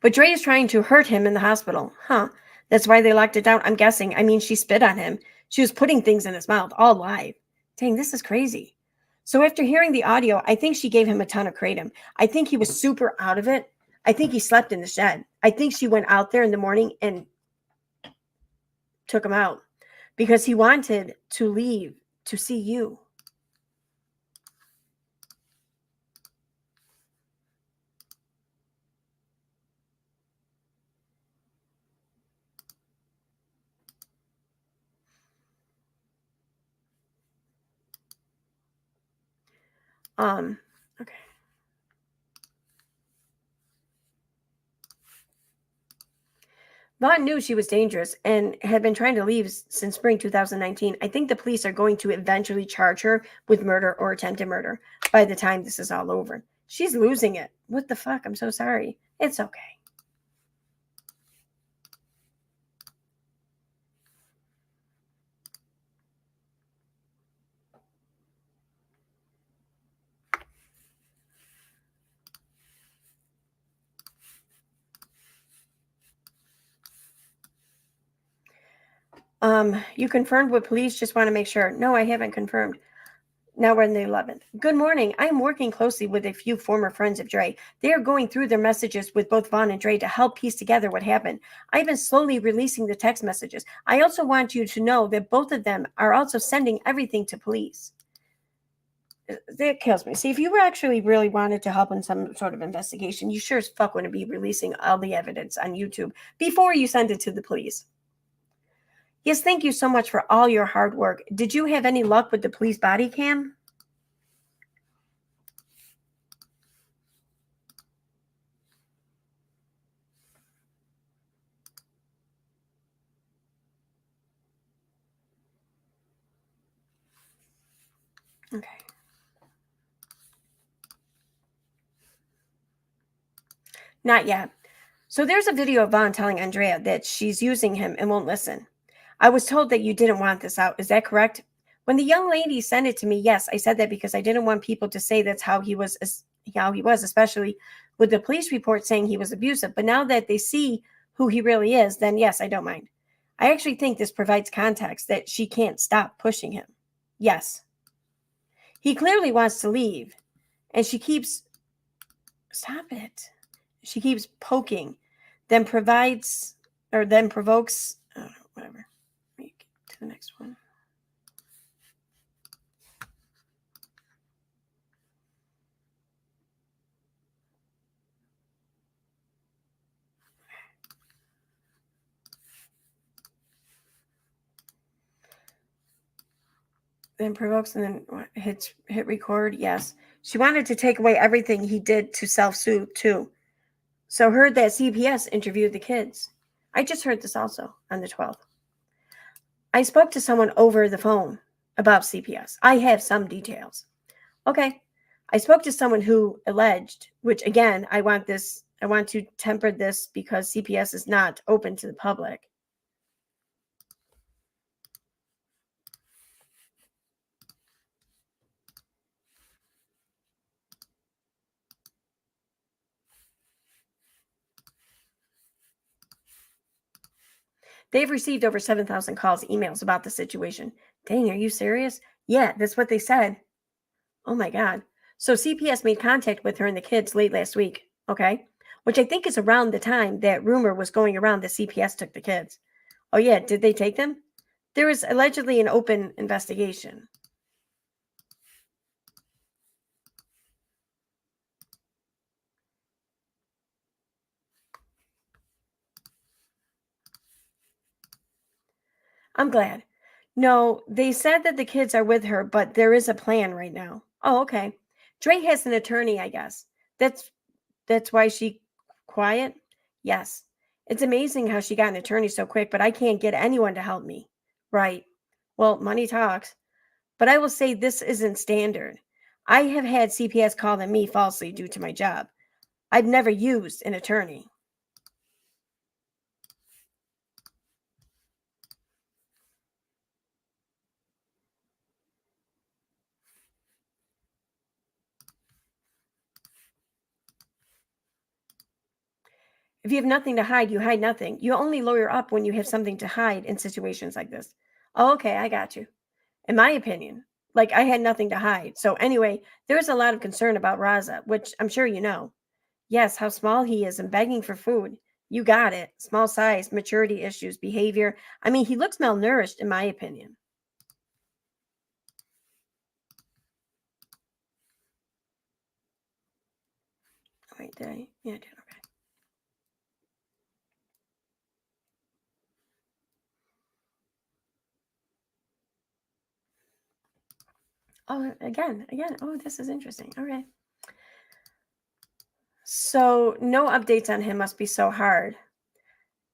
Speaker 1: But Dre is trying to hurt him in the hospital. Huh. That's why they locked it down. I'm guessing. I mean, she spit on him. She was putting things in his mouth, all live. Dang, this is crazy. So after hearing the audio, I think she gave him a ton of kratom. I think he was super out of it. I think he slept in the shed. I think she went out there in the morning and took him out because he wanted to leave to see you. Okay. Vaughn knew she was dangerous and had been trying to leave since spring 2019. I think the police are going to eventually charge her with murder or attempted murder by the time this is all over. She's losing it. What the fuck? I'm so sorry. It's okay. You confirmed with police? Just want to make sure. No, I haven't confirmed. Now we're in the 11th. Good morning. I am working closely with a few former friends of Dre. They are going through their messages with both Vaughn and Dre to help piece together what happened. I've been slowly releasing the text messages. I also want you to know that both of them are also sending everything to police. That kills me. See, if you were actually really wanted to help in some sort of investigation, you sure as fuck wouldn't be releasing all the evidence on YouTube before you send it to the police. Yes, thank you so much for all your hard work. Did you have any luck with the police body cam? Okay. Not yet. So there's a video of Vaughn telling Andrea that she's using him and won't listen. I was told that you didn't want this out. Is that correct? When the young lady sent it to me, yes, I said that because I didn't want people to say that's how he was, especially with the police report saying he was abusive. But now that they see who he really is, then yes, I don't mind. I actually think this provides context that she can't stop pushing him. Yes. He clearly wants to leave, and she keeps, stop it. She keeps poking, then provokes, whatever. Let me get to the next one. Then provokes and then hit record. Yes. She wanted to take away everything he did to self-soothe too. So heard that CPS interviewed the kids. I just heard this also on the 12th. I spoke to someone over the phone about CPS. I have some details. Okay. I spoke to someone who alleged, which again, I want to temper this because CPS is not open to the public. They've received over 7,000 calls, emails about the situation. Dang, are you serious? Yeah, that's what they said. Oh my God. So CPS made contact with her and the kids late last week. Okay. Which I think is around the time that rumor was going around that CPS took the kids. Oh yeah, did they take them? There is allegedly an open investigation. I'm glad. No, they said that the kids are with her, but there is a plan right now. Oh, okay. Dre has an attorney, I guess. That's why she quiet. Yes. It's amazing how she got an attorney so quick, but I can't get anyone to help me. Right. Well, money talks. But I will say this isn't standard. I have had CPS call on me falsely due to my job. I've never used an attorney. If you have nothing to hide, you hide nothing. You only lawyer up when you have something to hide in situations like this. Oh, okay, I got you. In my opinion, like I had nothing to hide. So anyway, there's a lot of concern about Raza, which I'm sure you know. Yes, how small he is and begging for food. You got it. Small size, maturity issues, behavior. I mean, he looks malnourished, in my opinion. Oh, wait, did I? Yeah, I did. Okay. Oh, again. Oh, this is interesting. Okay. So, no updates on him must be so hard.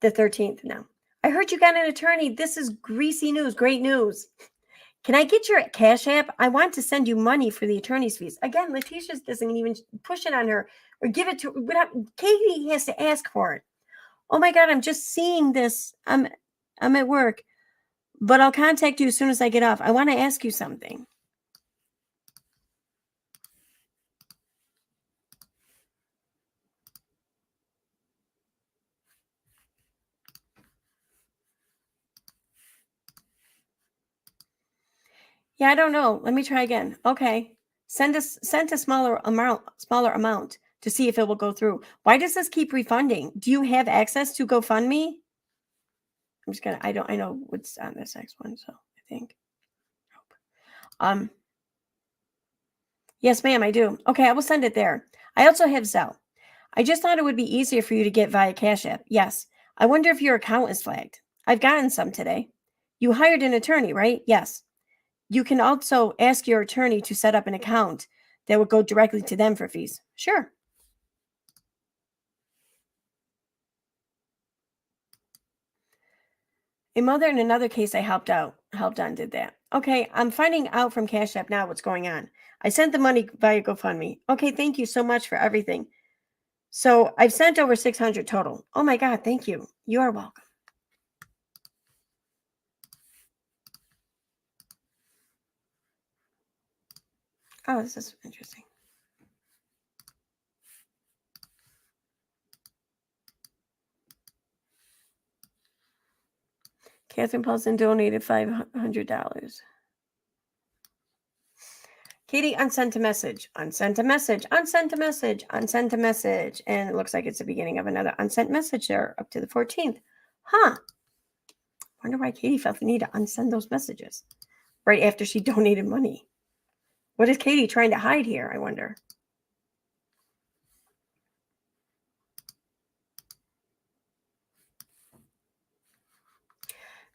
Speaker 1: The 13th now. I heard you got an attorney. This is greasy news. Great news. Can I get your Cash App? I want to send you money for the attorney's fees. Again, Letitia doesn't even push it on her or give it to Katie has to ask for it. Oh my God, I'm just seeing this. I'm at work, but I'll contact you as soon as I get off. I want to ask you something. Yeah, I don't know. Let me try again. Okay. Send a smaller amount to see if it will go through. Why does this keep refunding? Do you have access to GoFundMe? I'm just gonna I know what's on this next one, so I think. Um yes, ma'am, I do. Okay, I will send it there. I also have Zelle. I just thought it would be easier for you to get via Cash App. Yes. I wonder if your account is flagged. I've gotten some today. You hired an attorney, right? Yes. You can also ask your attorney to set up an account that would go directly to them for fees. Sure. A mother in another case I helped on did that. Okay, I'm finding out from Cash App now what's going on. I sent the money via GoFundMe. Okay, thank you so much for everything. So I've sent over 600 total. Oh my God, thank you. You are welcome. Oh, this is interesting. Catherine Paulson donated $500. Katie unsent a message, unsent a message, unsent a message, unsent a message. And it looks like it's the beginning of another unsent message there up to the 14th. Huh. Wonder why Katie felt the need to unsend those messages right after she donated money. What is Katie trying to hide here, I wonder?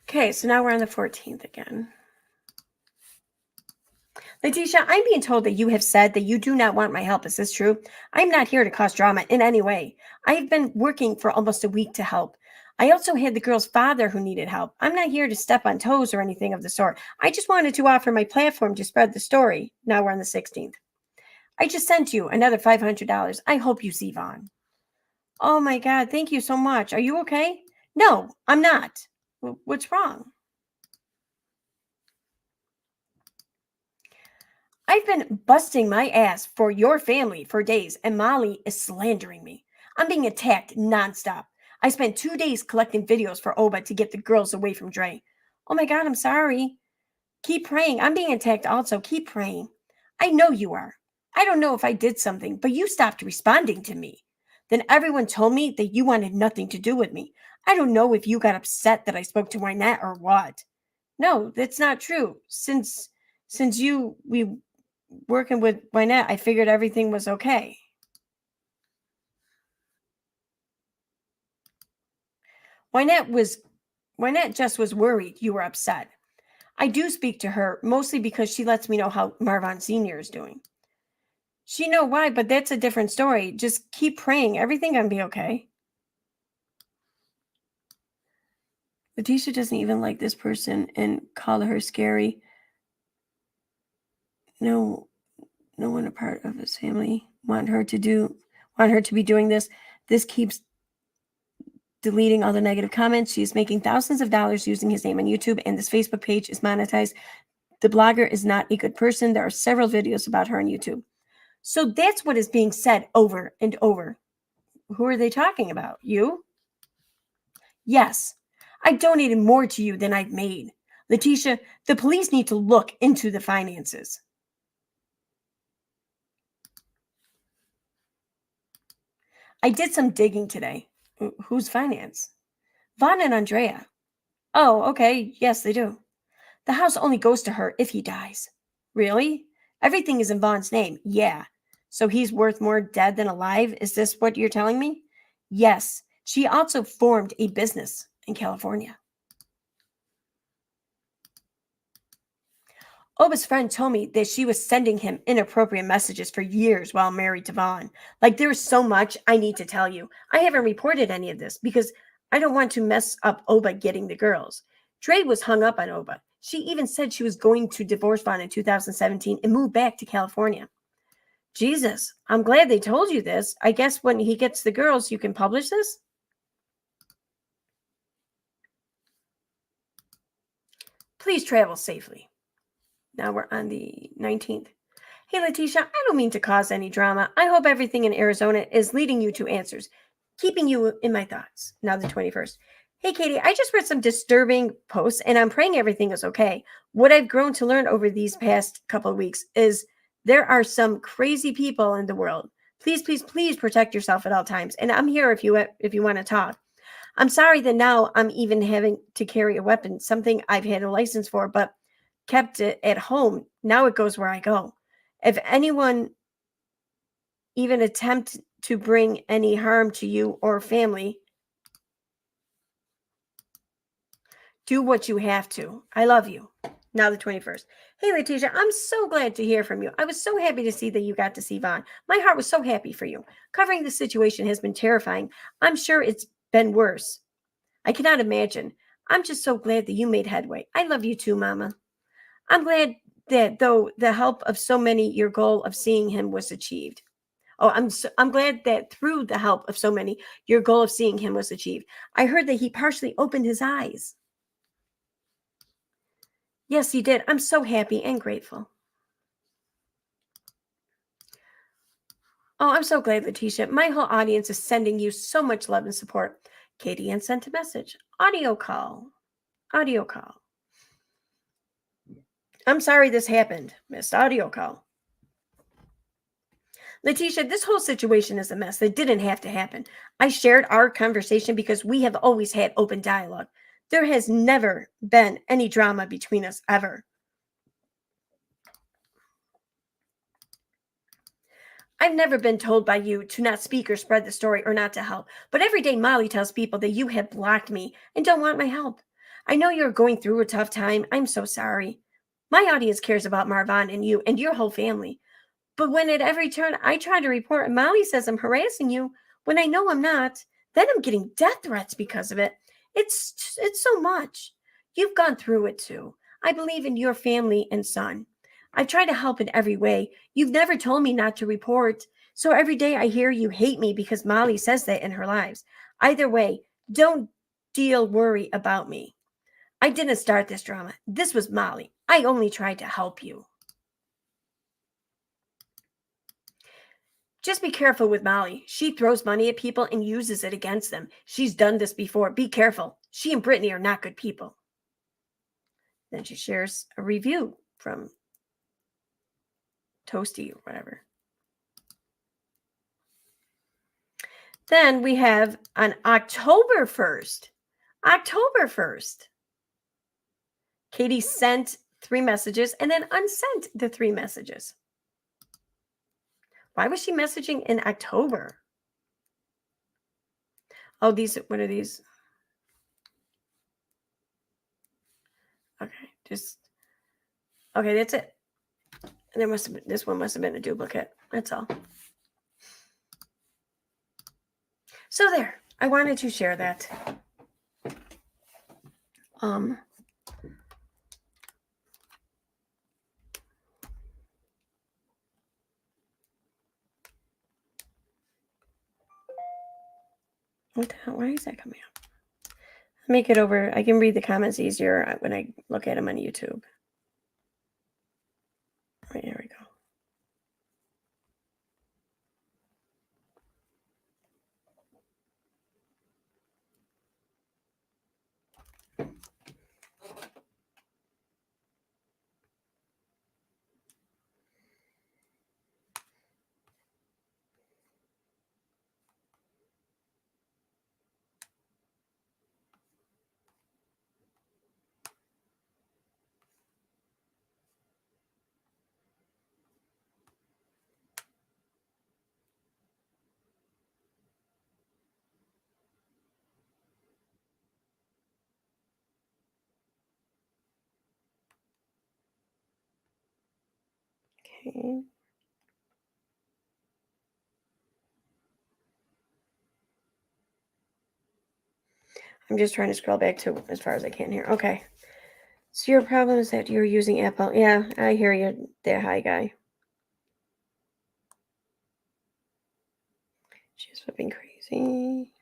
Speaker 1: Okay, so now we're on the 14th again. Letitia, I'm being told that you have said that you do not want my help. Is this true? I'm not here to cause drama in any way. I've been working for almost a week to help. I also had the girl's father who needed help. I'm not here to step on toes or anything of the sort. I just wanted to offer my platform to spread the story. Now we're on the 16th. I just sent you another $500. I hope you see Vaughn. Oh my God, thank you so much. Are you okay? No, I'm not. What's wrong? I've been busting my ass for your family for days, and Molly is slandering me. I'm being attacked nonstop. I spent 2 days collecting videos for Oba to get the girls away from Dre. Oh my God, I'm sorry. Keep praying. I'm being attacked also. Keep praying. I know you are. I don't know if I did something, but you stopped responding to me. Then everyone told me that you wanted nothing to do with me. I don't know if you got upset that I spoke to Wynette or what. No, that's not true. Since we working with Wynette, I figured everything was okay. Wynette just was worried you were upset. I do speak to her mostly because she lets me know how Marvon Sr. is doing. She know why, but that's a different story. Just keep praying. Everything gonna be okay. Letitia doesn't even like this person and call her scary. No one a part of his family want her to be doing this. This keeps deleting all the negative comments. She's making thousands of dollars using his name on YouTube, and this Facebook page is monetized. The blogger is not a good person. There are several videos about her on YouTube. So that's what is being said over and over. Who are they talking about? You? Yes. I donated more to you than I've made. Letitia, the police need to look into the finances. I did some digging today. Whose finance? Vaughn and Andrea. Oh, okay. Yes, they do. The house only goes to her if he dies. Really? Everything is in Vaughn's name. Yeah. So he's worth more dead than alive? Is this what you're telling me? Yes. She also formed a business in California. Oba's friend told me that she was sending him inappropriate messages for years while married to Vaughn. Like, there's so much I need to tell you. I haven't reported any of this because I don't want to mess up Oba getting the girls. Dre was hung up on Oba. She even said she was going to divorce Vaughn in 2017 and move back to California. Jesus, I'm glad they told you this. I guess when he gets the girls, you can publish this? Please travel safely. Now we're on the 19th. Hey, Letitia, I don't mean to cause any drama. I hope everything in Arizona is leading you to answers, keeping you in my thoughts. Now the 21st. Hey, Katie, I just read some disturbing posts and I'm praying everything is okay. What I've grown to learn over these past couple of weeks is there are some crazy people in the world. Please, please, please protect yourself at all times. And I'm here if you want to talk. I'm sorry that now I'm even having to carry a weapon, something I've had a license for, but kept it at home. Now it goes where I go. If anyone even attempt to bring any harm to you or family, do what you have to. I love you. Now the 21st. Hey, Letitia, I'm so glad to hear from you. I was so happy to see that you got to see Vaughn. My heart was so happy for you. Covering the situation has been terrifying. I'm sure it's been worse. I cannot imagine. I'm just so glad that you made headway. I love you too, Mama. I'm glad that though the help of so many, your goal of seeing him was achieved. Oh, I'm glad that through the help of so many, your goal of seeing him was achieved. I heard that he partially opened his eyes. Yes, he did. I'm so happy and grateful. Oh, I'm so glad, Letitia. My whole audience is sending you so much love and support. Katie Ann sent a message. Audio call. Audio call. I'm sorry this happened. Missed audio call. Letitia, this whole situation is a mess. That didn't have to happen. I shared our conversation because we have always had open dialogue. There has never been any drama between us ever. I've never been told by you to not speak or spread the story or not to help. But every day Molly tells people that you have blocked me and don't want my help. I know you're going through a tough time. I'm so sorry. My audience cares about Marvin and you and your whole family. But when at every turn I try to report and Molly says I'm harassing you when I know I'm not, then I'm getting death threats because of it. It's so much. You've gone through it too. I believe in your family and son. I try to help in every way. You've never told me not to report. So every day I hear you hate me because Molly says that in her lives. Either way, don't worry about me. I didn't start this drama. This was Molly. I only tried to help you. Just be careful with Molly. She throws money at people and uses it against them. She's done this before. Be careful. She and Brittany are not good people. Then she shares a review from Toasty or whatever. Then we have on October 1st. October 1st. Katie sent 3 messages and then unsent the 3 messages. Why was she messaging in October? Oh, what are these? Okay, okay, that's it. This one must have been a duplicate. That's all. So there, I wanted to share that. What the hell? Why is that coming up? Make it over. I can read the comments easier when I look at them on YouTube. Right, here we go. Okay. I'm just trying to scroll back to as far as I can here. Okay. So your problem is that you're using Apple. Yeah, I hear you there, hi guy. She's flipping crazy.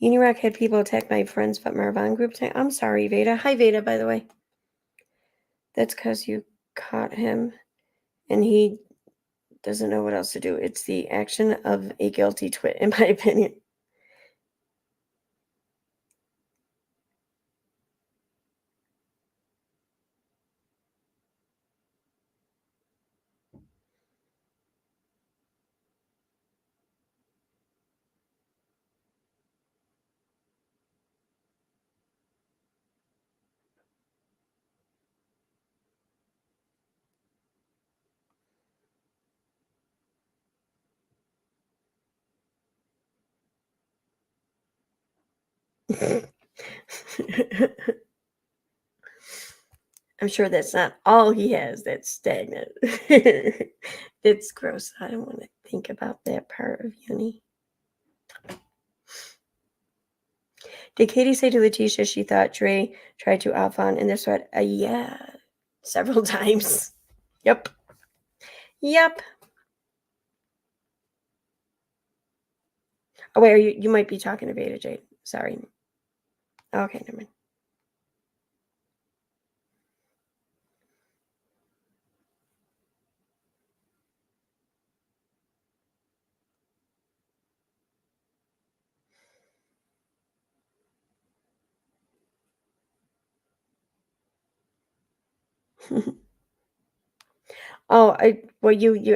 Speaker 1: Unirock had people attack my friend's Marvin group today. I'm sorry, Veda. Hi, Veda, by the way. That's because you caught him and he doesn't know what else to do. It's the action of a guilty twit, in my opinion. I'm sure that's not all he has that's stagnant. It's gross. I don't want to think about that part of uni. Did Katie say to Letitia she thought Dre tried to off on in their sweat? Yeah, several times. Yep. Yep. Oh, wait, you might be talking to Beta Jade. Sorry. Okay, never mind.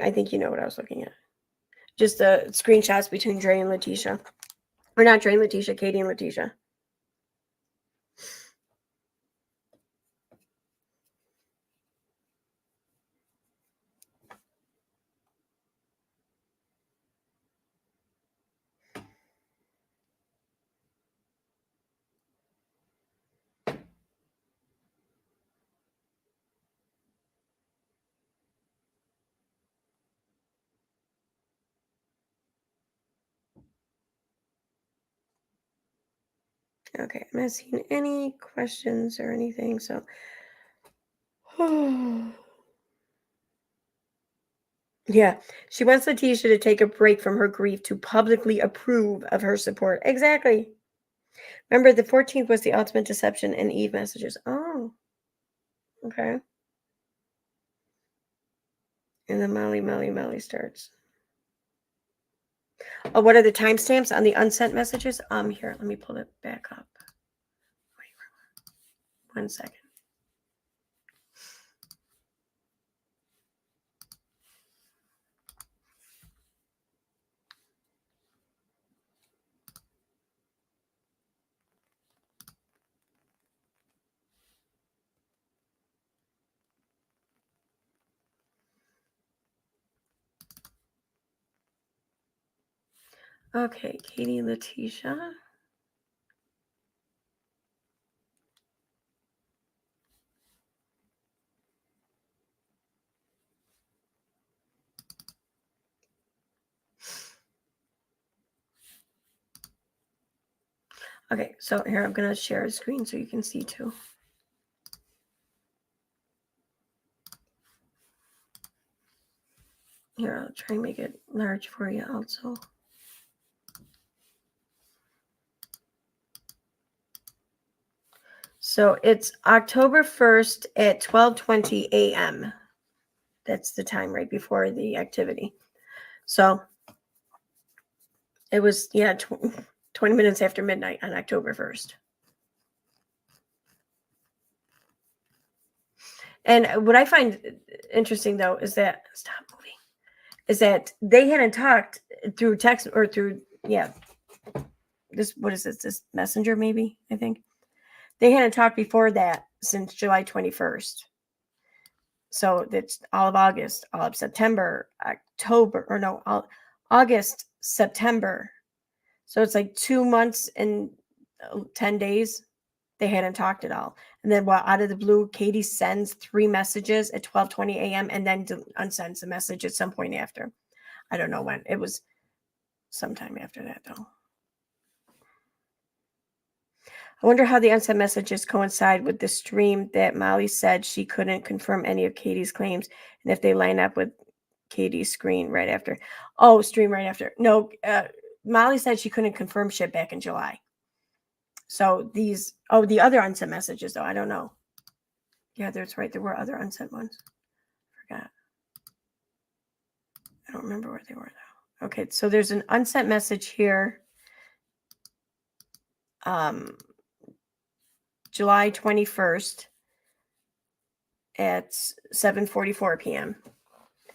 Speaker 1: I think you know what I was looking at. Just the screenshots between Dre and Letitia. Or not Dre and Letitia, Katie and Letitia. Okay, I'm not seeing any questions or anything, so. Yeah, she wants Letitia to take a break from her grief to publicly approve of her support. Exactly. Remember, the 14th was the ultimate deception and Eve messages. Oh, okay. And then Molly starts. Oh, what are the timestamps on the unsent messages? Here, let me pull it back up. Wait, 1 second. Okay, Katie, Letitia. Okay, so here I'm going to share a screen so you can see too. Here, I'll try and make it large for you also. So it's October 1st at 12:20 a.m. That's the time right before the activity. So it was, 20 minutes after midnight on October 1st. And what I find interesting, though, is that, stop moving, is that they hadn't talked through text or through, what is this Messenger, maybe, I think. They hadn't talked before that since July 21st. So that's all of August, all of September, October, or no, August, September. So it's like 2 months and 10 days. They hadn't talked at all. And then out of the blue, Katie sends 3 messages at 12:20 a.m. and then unsends a message at some point after. I don't know when. It was sometime after that, though. I wonder how the unsent messages coincide with the stream that Molly said she couldn't confirm any of Katie's claims, and if they line up with Katie's screen right after. Oh, stream right after. No, Molly said she couldn't confirm shit back in July. So the other unsent messages, though, I don't know. Yeah, that's right. There were other unsent ones. Forgot. I don't remember where they were, though. Okay, so there's an unsent message here. July 21st at 7:44 p.m.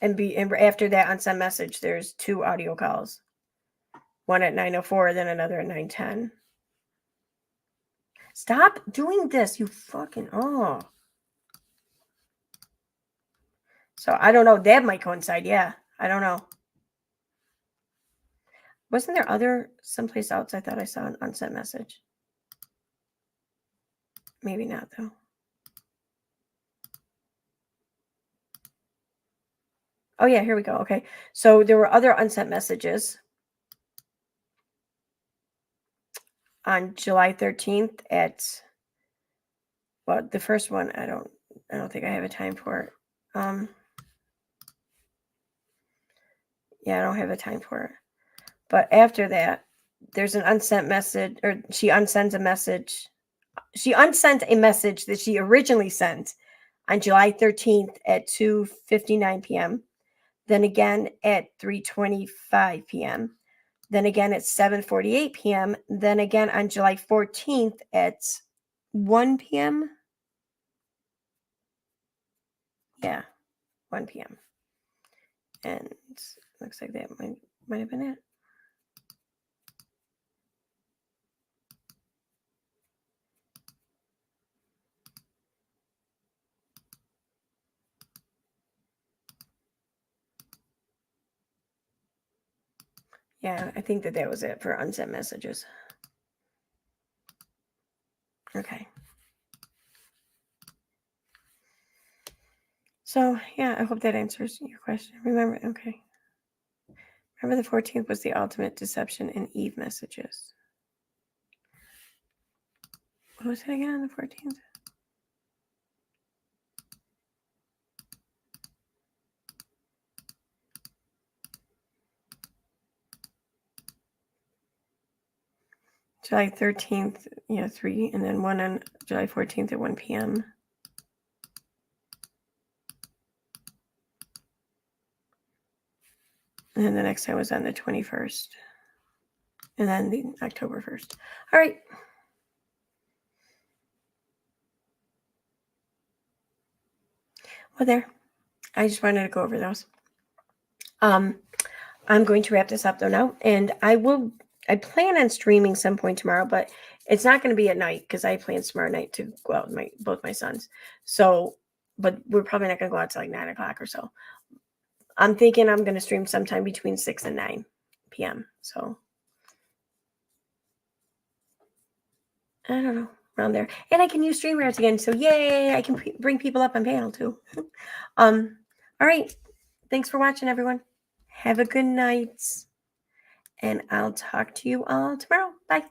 Speaker 1: And after that unsent message, there's 2 audio calls. One at 9:04, then another at 9:10. Stop doing this, you fucking So I don't know. That might coincide. Yeah, I don't know. Wasn't there someplace else I thought I saw an unsent message? Maybe not, though. Oh, yeah, here we go. Okay. So there were other unsent messages on July 13th the first one, I don't think I have a time for it. Yeah, I don't have a time for it. But after that, there's an unsent message, or she unsends a message. She unsent a message that she originally sent on July 13th at 2:59 p.m. Then again at 3:25 p.m. Then again at 7:48 p.m. Then again on July 14th at 1 p.m. Yeah, 1 p.m. And looks like that might have been it. Yeah, I think that was it for unsent messages. Okay. So, yeah, I hope that answers your question. Remember the 14th was the ultimate deception in Eve messages. What was it again on the 14th? July 13th, 3, and then one on July 14th at 1 p.m. And then the next time was on the 21st. And then the October 1st. All right. Well, there. I just wanted to go over those. I'm going to wrap this up, though, now. And I plan on streaming some point tomorrow, but it's not going to be at night because I plan tomorrow night to go out with both my sons. So, but we're probably not going to go out till like 9 o'clock or so. I'm thinking I'm going to stream sometime between 6 and 9 p.m. So, I don't know, around there. And I can use StreamYards again. So, yay, I can bring people up on panel too. All right. Thanks for watching, everyone. Have a good night. And I'll talk to you all tomorrow. Bye.